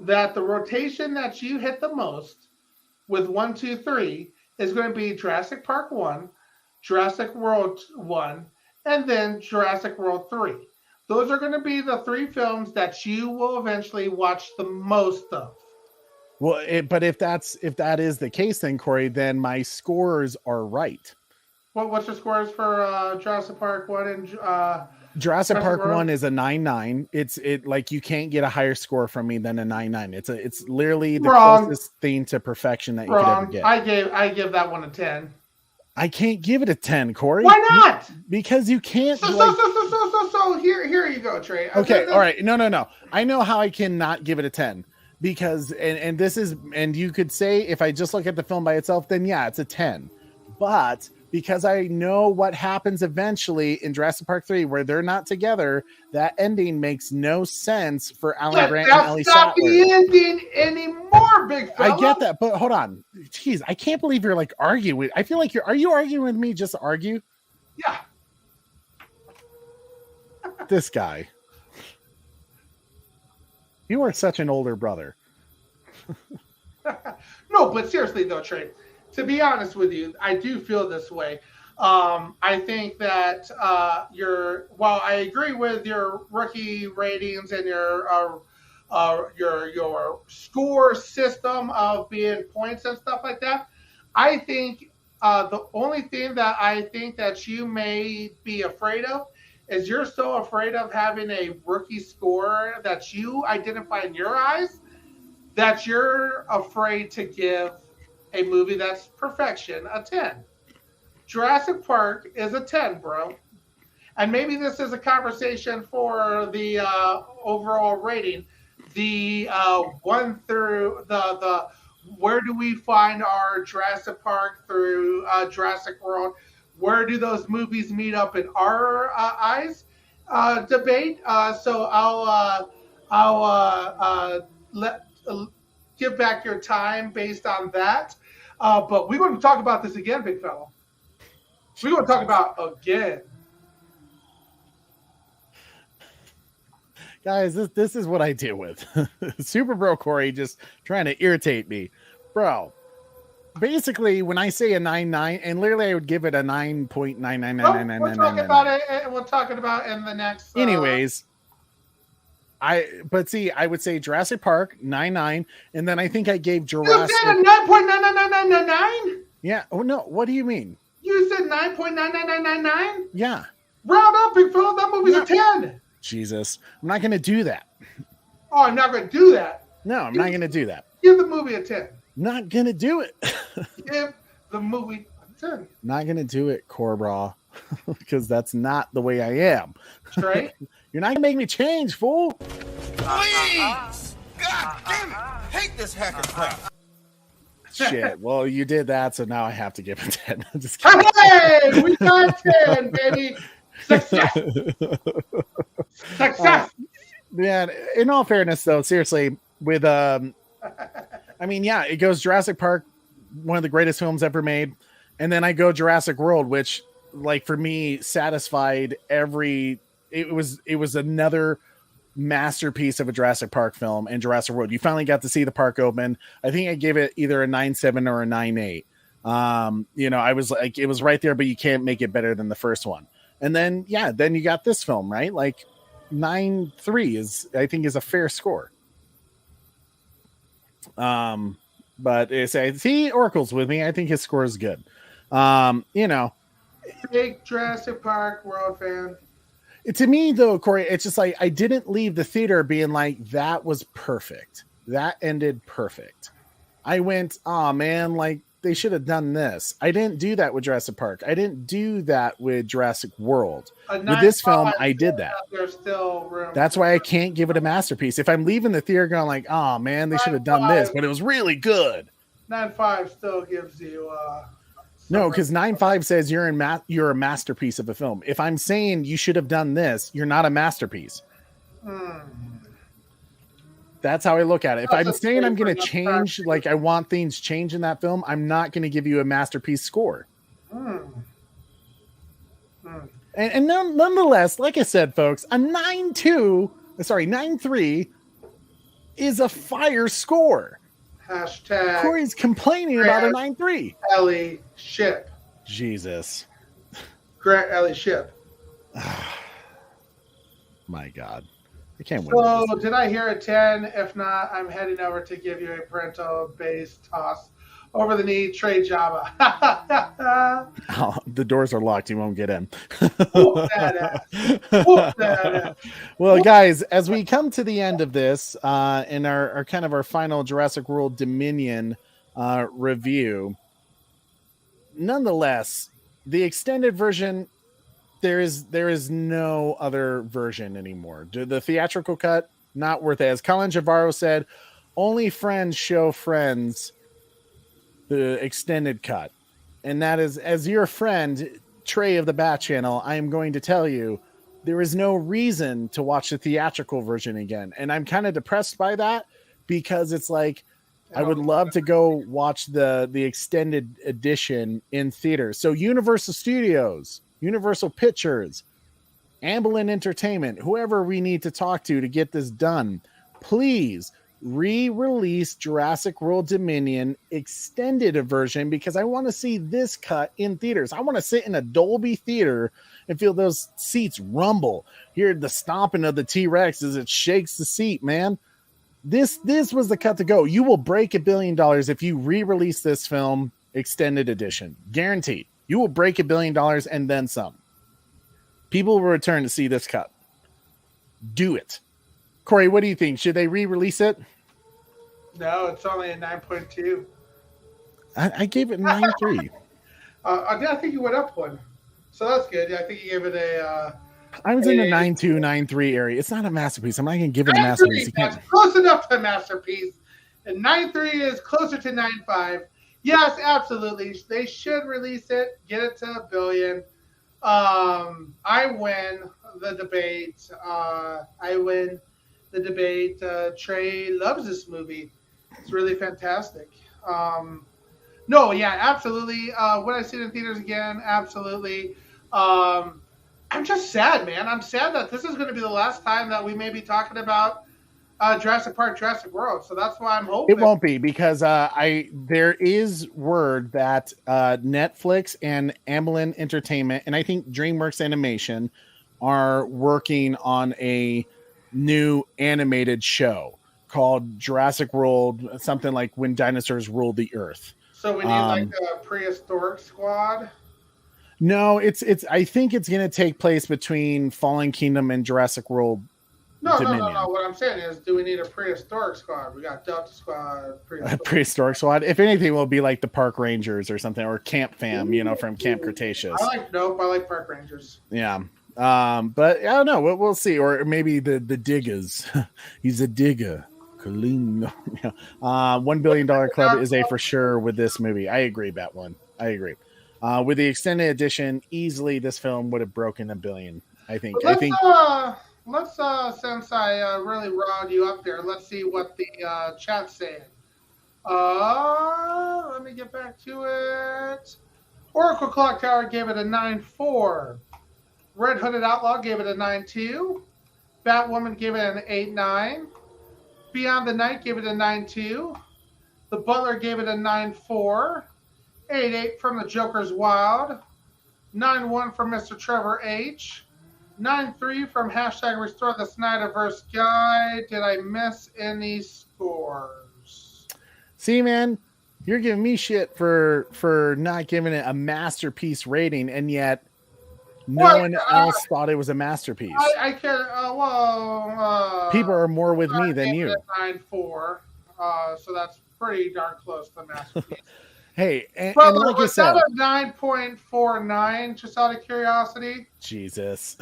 Speaker 4: that the rotation that you hit the most with 1, 2, 3 is going to be Jurassic Park 1, Jurassic World 1, and then Jurassic World 3. Those are going to be the 3 films that you will eventually watch the most of.
Speaker 3: Well, but if that is the case, then Corey, then my scores are right.
Speaker 4: What's your scores for Jurassic Park 1 and
Speaker 3: Jurassic Park 1 is a 9.9. It's like you can't get a higher score from me than a 9.9. It's literally the closest thing to perfection that you could ever get.
Speaker 4: I give that one a 10.
Speaker 3: I can't give it a 10 , Corey.
Speaker 4: Why not?
Speaker 3: Because you can't.
Speaker 4: So here you go, Trey.
Speaker 3: Okay, all right. No. I know how I cannot give it a 10. Because and this is, and you could say if I just look at the film by itself, then yeah, it's a 10. But because I know what happens eventually in Jurassic Park 3, where they're not together, that ending makes no sense for Alan Grant and Ellie Sattler.
Speaker 4: That's not the ending anymore, big fella.
Speaker 3: I get that, but hold on. Jeez, I can't believe you're like arguing. I feel like are you arguing with me just to argue?
Speaker 4: Yeah.
Speaker 3: This guy. You are such an older brother.
Speaker 4: No, but seriously though, Trey, to be honest with you, I do feel this way. I think that while I agree with your rookie ratings and your score system of being points and stuff like that, I think the only thing that I think that you may be afraid of is you're so afraid of having a rookie score that you identify in your eyes that you're afraid to give a movie that's perfection a 10. Jurassic Park is a 10, bro. And maybe this is a conversation for the overall rating. The 1 through the where do we find our Jurassic Park through Jurassic World? Where do those movies meet up in our eyes? Debate. So I'll give back your time based on that. But we're going to talk about this again, big fella. We're going to talk about again.
Speaker 3: Guys, this is what I deal with. Super Bro Corey just trying to irritate me. Bro, basically, when I say a 9.9, and literally I would give it a 9.99999.
Speaker 4: We'll talk about it. We'll talk about it in the next.
Speaker 3: Anyways, I would say Jurassic Park 9.9, and then I think I gave Jurassic.
Speaker 4: You said a 9.99999.
Speaker 3: Yeah. Oh no. What do you mean?
Speaker 4: You said 9.99999.
Speaker 3: Yeah.
Speaker 4: Round up, big fella. That movie's a 10.
Speaker 3: Jesus, I'm not going to do that.
Speaker 4: Oh, I'm not going to do that.
Speaker 3: No, I'm not going to do that.
Speaker 4: Give the movie a 10.
Speaker 3: Not going to do it.
Speaker 4: Give the movie 10.
Speaker 3: Not gonna do it, Corbra, because that's not the way I am.
Speaker 4: Right?
Speaker 3: You're not gonna make me change, fool.
Speaker 2: Please! God damn it! Hate this hacker crap.
Speaker 3: Shit. Well, you did that, so now I have to give it 10. I'm just kidding.
Speaker 4: Hey, we got 10, baby. Success. Success.
Speaker 3: Man, in all fairness, though, seriously, with I mean, yeah, it goes Jurassic Park, one of the greatest films ever made, and then I go Jurassic World, which, like, for me, satisfied every. It was another masterpiece of a Jurassic Park film, and Jurassic World. You finally got to see the park open. I think I gave it either a 9.7 or a 9.8. You know, I was like, it was right there, but you can't make it better than the first one. And then, yeah, then you got this film, right? Like 9.3 is, I think, is a fair score. But it's, I see Oracle's with me. I think his score is good. You know,
Speaker 4: big Jurassic Park World fan.
Speaker 3: To me, though, Corey, it's just like I didn't leave the theater being like, that was perfect. That ended perfect. I went, oh man, like they should have done this. I didn't do that with Jurassic Park. I didn't do that with Jurassic World. With this film, I did that.
Speaker 4: There's still room.
Speaker 3: That's why I can't give it a masterpiece. If I'm leaving the theater going like, oh man, they should have done this, but it was really good.
Speaker 4: 9.5 still gives you
Speaker 3: no, because 9.5 says you're a masterpiece of a film. If I'm saying you should have done this, you're not a masterpiece. That's how I look at it. If I'm saying I'm going to change, like I want things changed in that film, I'm not going to give you a masterpiece score. And nonetheless, like I said, folks, a 9.3 is a fire score.
Speaker 4: Hashtag
Speaker 3: Corey's complaining about a 9.3.
Speaker 4: Ellie ship.
Speaker 3: Jesus.
Speaker 4: Grant Ellie ship.
Speaker 3: My God. I can't wait.
Speaker 4: So did I hear a 10? If not, I'm heading over to give you a parental base toss over the knee trade Java.
Speaker 3: Oh, the doors are locked. You won't get in.
Speaker 4: Whoop that ass. Whoop that ass.
Speaker 3: Well, guys, as we come to the end of this, in our kind of our final Jurassic World Dominion review, nonetheless, the extended version, there is no other version anymore. The theatrical cut, not worth it. As Colin Javaro said, only friends show friends the extended cut. And that is, as your friend, Trey of the Bat Channel, I am going to tell you, there is no reason to watch the theatrical version again. And I'm kind of depressed by that, because it's like, I would love to go watch the extended edition in theaters. So Universal Studios, Universal Pictures, Amblin Entertainment, whoever we need to talk to get this done, please re-release Jurassic World Dominion extended version, because I want to see this cut in theaters. I want to sit in a Dolby theater and feel those seats rumble, hear the stomping of the T-Rex as it shakes the seat, man. This was the cut to go. You will break $1 billion if you re-release this film extended edition. Guaranteed. You will break $1 billion and then some. People will return to see this cut. Do it. Corey, what do you think? Should they re-release it?
Speaker 4: No, it's only a 9.2.
Speaker 3: I gave it 9.3.
Speaker 4: I think you went up one. So that's good. I think you gave it a...
Speaker 3: I was in the 9.2, 9.3 area. It's not a masterpiece. I'm not going to give it a masterpiece.
Speaker 4: That's close enough to a masterpiece. And 9.3 is closer to 9.5. Yes, absolutely. They should release it. Get it to $1 billion. I win the debate. Trey loves this movie. It's really fantastic. No, yeah, absolutely. Would I see it in theaters again? Absolutely. I'm just sad, man. I'm sad that this is going to be the last time that we may be talking about Jurassic Park, Jurassic World. So that's why I'm hoping
Speaker 3: it won't be, because there is word that Netflix and Amblin Entertainment, and I think DreamWorks Animation, are working on a new animated show called Jurassic World, something like When Dinosaurs Ruled the Earth.
Speaker 4: So we need like a prehistoric squad.
Speaker 3: No, it's. I think it's going to take place between Fallen Kingdom and Jurassic World Dominion.
Speaker 4: No. What I'm saying is, do we need a prehistoric squad? We got Delta Squad,
Speaker 3: prehistoric squad. If anything, will be like the Park Rangers or something, or Camp Fam, from Camp Cretaceous.
Speaker 4: I like Park Rangers.
Speaker 3: Yeah. But I don't know. We'll see. Or maybe the Diggers. He's a digger. $1 billion Club is a for sure with this movie. I agree, Bat1. I agree. With the extended edition, easily this film would have broken $1 billion. I think.
Speaker 4: Let's since I really riled you up there, let's see what the chat's saying. Let me get back to it. Oracle Clock Tower gave it a 9.4. Red Hooded Outlaw gave it a 9.2. Batwoman gave it an 8.9. Beyond the Night gave it a 9.2. The Butler gave it a 9.4. 8.8 from the Joker's Wild. 9.1 from Mr. Trevor H. 9.3 from hashtag Restore the Snyderverse Guy. Did I miss any scores?
Speaker 3: See, man, you're giving me shit for not giving it a masterpiece rating, and yet no one else thought it was a masterpiece.
Speaker 4: I can.
Speaker 3: People are more with me than you.
Speaker 4: 9.4. So that's pretty darn close to masterpiece.
Speaker 3: Hey, and
Speaker 4: like I said, a 9.49, just out of curiosity.
Speaker 3: Jesus.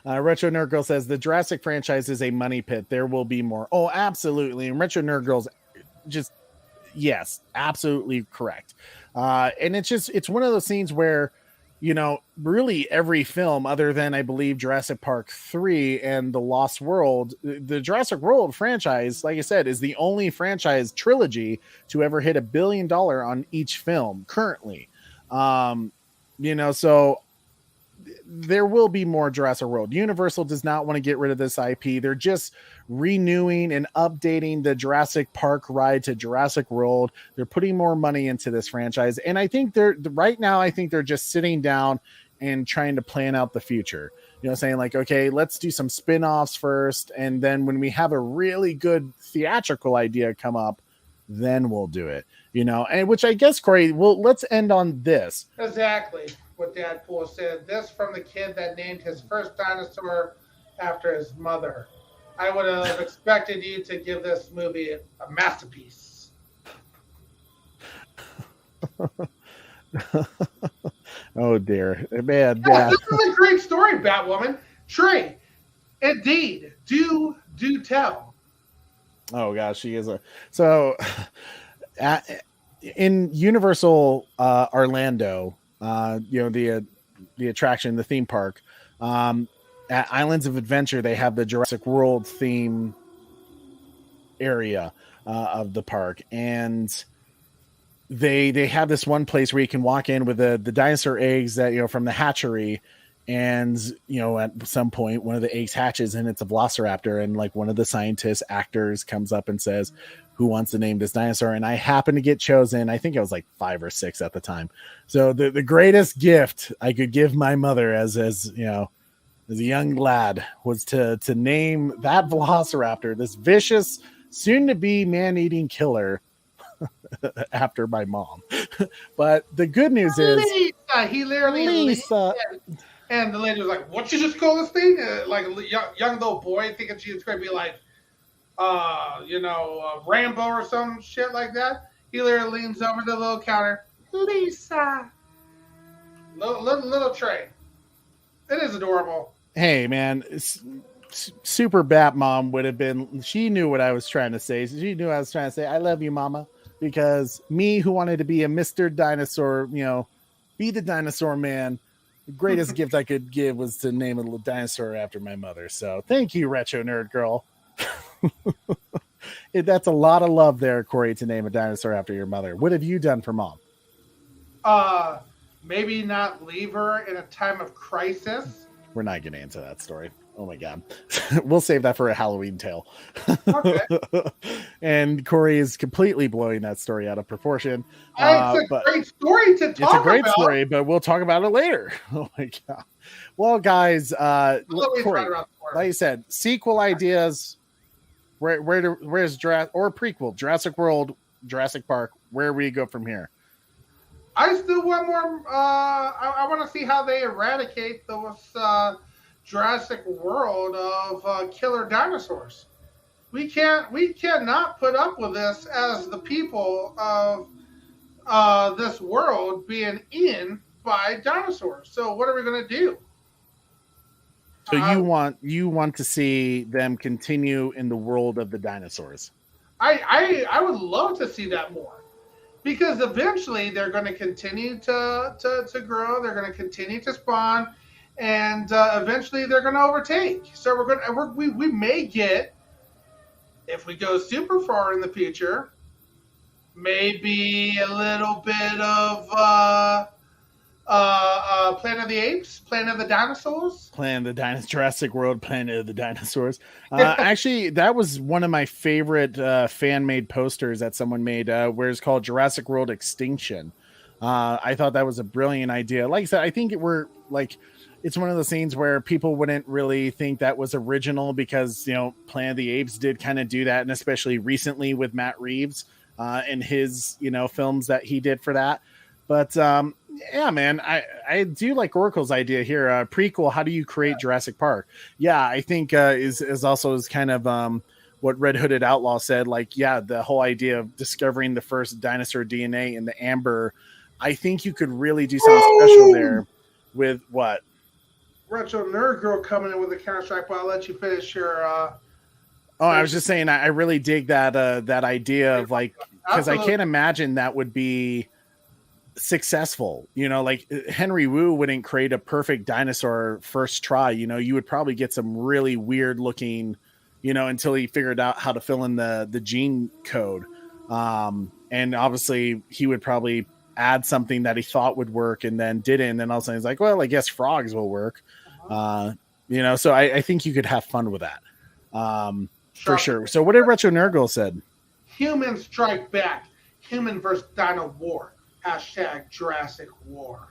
Speaker 3: Retro Nerd Girl says the Jurassic franchise is a money pit. There will be more. Oh, absolutely. And Retro Nerd Girl's just, yes, absolutely correct. And it's one of those scenes where, really every film other than, I believe, Jurassic Park 3 and The Lost World, the Jurassic World franchise, like I said, is the only franchise trilogy to ever hit $1 billion on each film currently. So there will be more Jurassic World. Universal does not want to get rid of this IP. They're just renewing and updating the Jurassic Park ride to Jurassic World. They're putting more money into this franchise. And I think they're just sitting down and trying to plan out the future, saying like, okay, let's do some spin-offs first. And then when we have a really good theatrical idea come up, then we'll do it, and which I guess, Corey, let's end on this.
Speaker 4: Exactly what Deadpool said. This from the kid that named his first dinosaur after his mother. I would have expected you to give this movie a masterpiece.
Speaker 3: Oh dear, man.
Speaker 4: Yeah, this is a great story, Batwoman. Trey, indeed, do tell.
Speaker 3: Oh gosh, she is in Universal Orlando, the attraction, the theme park, at Islands of Adventure, they have the Jurassic World theme area of the park, and they have this one place where you can walk in with the dinosaur eggs that from the hatchery, and at some point one of the eggs hatches and it's a velociraptor, and like one of the scientist actors comes up and says, who wants to name this dinosaur? And I happened to get chosen. I think I was like 5 or 6 at the time. So the greatest gift I could give my mother as a young lad was to name that velociraptor, this vicious, soon to be man-eating killer, after my mom. But the good news is
Speaker 4: Lisa. He literally Lisa. And the lady was like, what you just call this thing? Like a young little boy thinking she was going to be like, Rambo or some shit like that. He literally leans over the little counter. Lisa. Little Trey. It is adorable.
Speaker 3: Hey, man. Super Bat Mom would have been, she knew what I was trying to say. She knew I was trying to say, I love you, Mama. Because me, who wanted to be a Mr. Dinosaur, be the dinosaur man, the greatest gift I could give was to name a little dinosaur after my mother. So thank you, Retro Nerd Girl. That's a lot of love there, Corey, to name a dinosaur after your mother. What have you done for Mom?
Speaker 4: Maybe not leave her in a time of crisis.
Speaker 3: We're not getting into that story. Oh my God. We'll save that for a Halloween tale.
Speaker 4: Okay.
Speaker 3: And Corey is completely blowing that story out of proportion.
Speaker 4: It's a great story to talk about. It's a great story,
Speaker 3: but we'll talk about it later. Oh my God. Well, guys, Corey, like you said, sequel ideas. Where's Jurassic or prequel? Jurassic World, Jurassic Park. Where we go from here?
Speaker 4: I still want more. I want to see how they eradicate those Jurassic World of killer dinosaurs. We cannot put up with this as the people of this world being eaten by dinosaurs. So what are we going to do?
Speaker 3: So you want to see them continue in the world of the dinosaurs?
Speaker 4: I would love to see that more, because eventually they're going to continue to grow. They're going to continue to spawn, and eventually they're going to overtake. So we may get, if we go super far in the future, maybe a little bit of Planet of the Apes, Planet of the Dinosaurs,
Speaker 3: Jurassic World, Planet of the Dinosaurs. Actually, that was one of my favorite fan-made posters that someone made, where it's called Jurassic World Extinction. I thought that was a brilliant idea. Like I said, I think it's one of those scenes where people wouldn't really think that was original, because Planet of the Apes did kind of do that, and especially recently with Matt Reeves and his films that he did for that. But yeah, man, I do like Oracle's idea here. Prequel, how do you create Jurassic Park? Yeah, I think is also kind of what Red Hooded Outlaw said. Like, yeah, the whole idea of discovering the first dinosaur DNA in the amber. I think you could really do something special there with what?
Speaker 4: Retro Nerd Girl coming in with a counter strike, but I'll let you finish your.
Speaker 3: I was just saying, I really dig that idea of, like, because I can't imagine that would be successful. Like Henry Wu wouldn't create a perfect dinosaur first try. You would probably get some really weird looking, until he figured out how to fill in the gene code. And obviously he would probably add something that he thought would work and then didn't. And then all of a sudden he's like, well, I guess frogs will work. So I think you could have fun with that. For sure. So what did Retro Nurgle said?
Speaker 4: Humans strike back. Human versus Dino War. # Jurassic War.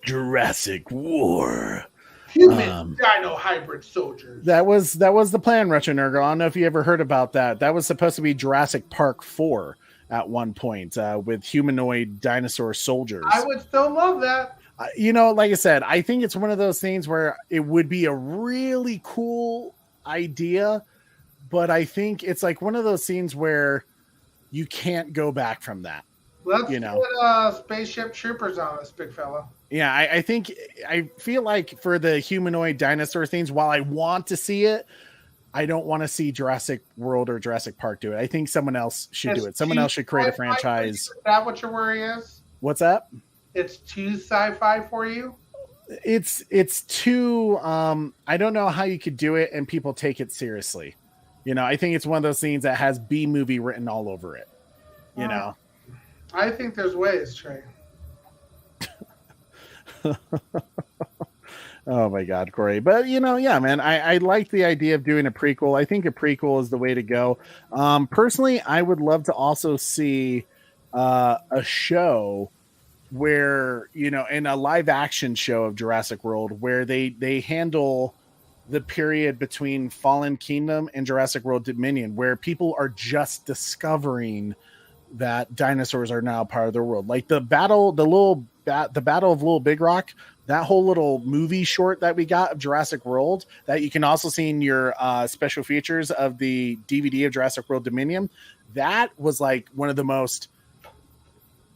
Speaker 3: Jurassic War.
Speaker 4: Human dino hybrid soldiers.
Speaker 3: That was the plan, Retro Nurgle. I don't know if you ever heard about that. That was supposed to be Jurassic Park 4 at one point, with humanoid dinosaur soldiers.
Speaker 4: I would still love that.
Speaker 3: Like I said, I think it's one of those things where it would be a really cool idea, but I think it's like one of those scenes where you can't go back from that.
Speaker 4: Let's put Spaceship Troopers on this, big fella.
Speaker 3: Yeah, I feel like for the humanoid dinosaur things, while I want to see it, I don't want to see Jurassic World or Jurassic Park do it. I think someone else should do it. Someone else should create a franchise.
Speaker 4: Is that what your worry is?
Speaker 3: What's that?
Speaker 4: It's too sci-fi for you?
Speaker 3: It's too I don't know how you could do it and people take it seriously. I think it's one of those things that has B movie written all over it.
Speaker 4: I think there's ways, Trey.
Speaker 3: Oh my God, Corey. But yeah, man, I like the idea of doing a prequel. I think a prequel is the way to go. Personally, I would love to also see a show where, in a live action show of Jurassic World, where they handle the period between Fallen Kingdom and Jurassic World Dominion, where people are just discovering that dinosaurs are now part of their world. Like the Battle of Little Big Rock, that whole little movie short that we got of Jurassic World that you can also see in your special features of the DVD of Jurassic World Dominion. That was like one of the most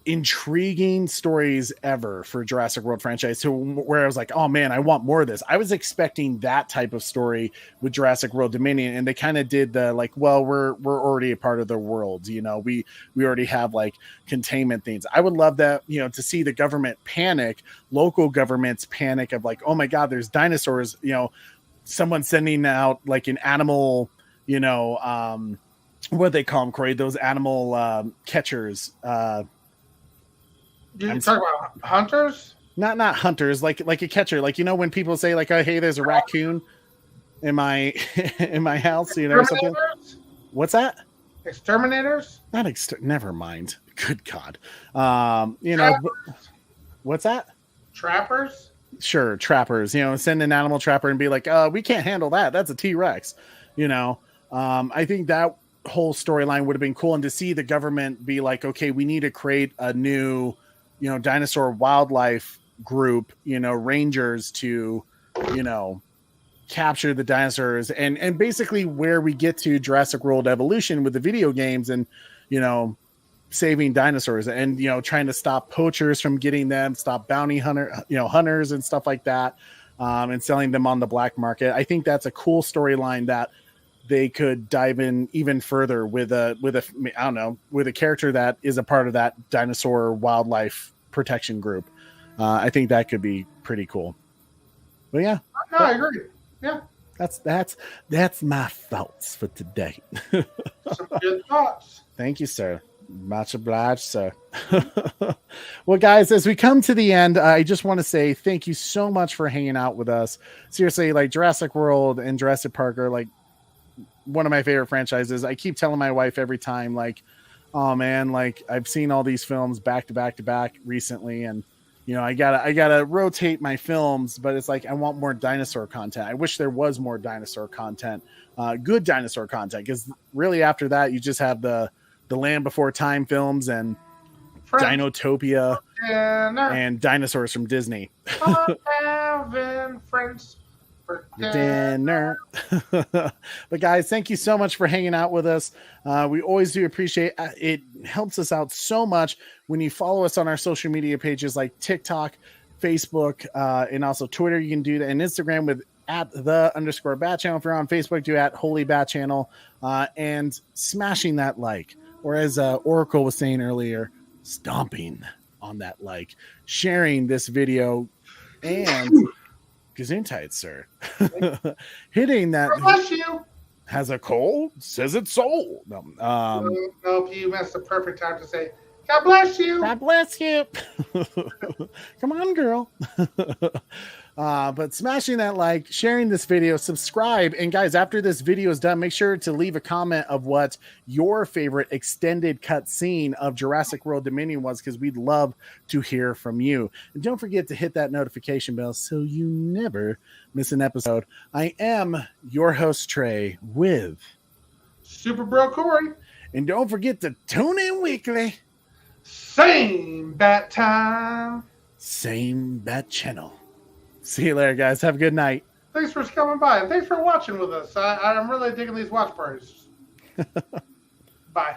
Speaker 3: intriguing stories ever for Jurassic World franchise. So where I was like, oh man, I want more of this. I was expecting that type of story with Jurassic World Dominion, and they kind of did the like, well, we're already a part of the world. We already have like containment things. I would love that, to see the government panic, local governments panic of like, oh my God, there's dinosaurs, someone sending out like an animal, what they call them, Corey, those animal catchers,
Speaker 4: you talking about hunters?
Speaker 3: Not hunters, like a catcher. Like, when people say like, oh, hey, there's a raccoon in my in my house, something. What's that?
Speaker 4: Exterminators?
Speaker 3: Never mind. Good God. What's that?
Speaker 4: Trappers?
Speaker 3: Sure, trappers. Send an animal trapper and be like, we can't handle that. That's a T-Rex. I think that whole storyline would have been cool, and to see the government be like, okay, we need to create a new dinosaur wildlife group, rangers to capture the dinosaurs and basically where we get to Jurassic World Evolution with the video games and, saving dinosaurs and, trying to stop poachers from getting them, stop bounty hunters and stuff like that. And selling them on the black market. I think that's a cool storyline that they could dive in even further with a character that is a part of that dinosaur wildlife protection group. I think that could be pretty cool. But yeah,
Speaker 4: no, I agree. Yeah,
Speaker 3: that's my thoughts for today.
Speaker 4: Some good thoughts.
Speaker 3: Thank you, sir. Much obliged, sir. Well, guys, as we come to the end, I just want to say thank you so much for hanging out with us. Seriously, like Jurassic World and Jurassic Park are like one of my favorite franchises. I keep telling my wife every time, like, oh man, like I've seen all these films back to back to back recently, and I gotta rotate my films, but it's like I want more dinosaur content. I wish there was more dinosaur content, good dinosaur content, because really after that you just have the Land Before Time films and Dinotopia and dinosaurs from Disney.
Speaker 4: Having friends for
Speaker 3: dinner. But guys, thank you so much for hanging out with us. We always do appreciate it. It helps us out so much when you follow us on our social media pages like TikTok, Facebook, and also Twitter. You can do that, and Instagram with @the_Bat Channel. If you're on Facebook, do @Holy Bat Channel, and smashing that like. Or as Oracle was saying earlier, stomping on that like, sharing this video, and Gesundheit, sir. Hitting that.
Speaker 4: Bless you.
Speaker 3: Has a cold, says it's soul.
Speaker 4: Nope, you missed the perfect time to say, God bless you.
Speaker 3: God bless you. Come on, girl. But smashing that like, sharing this video, subscribe. And guys, after this video is done, make sure to leave a comment of what your favorite extended cut scene of Jurassic World Dominion was, because we'd love to hear from you. And don't forget to hit that notification bell so you never miss an episode. I am your host, Trey, with
Speaker 4: Super Bro Corey.
Speaker 3: And don't forget to tune in weekly.
Speaker 4: Same bat time.
Speaker 3: Same bat channel. See you later, guys. Have a good night.
Speaker 4: Thanks for coming by, and thanks for watching with us. I'm really digging these watch parties. Bye.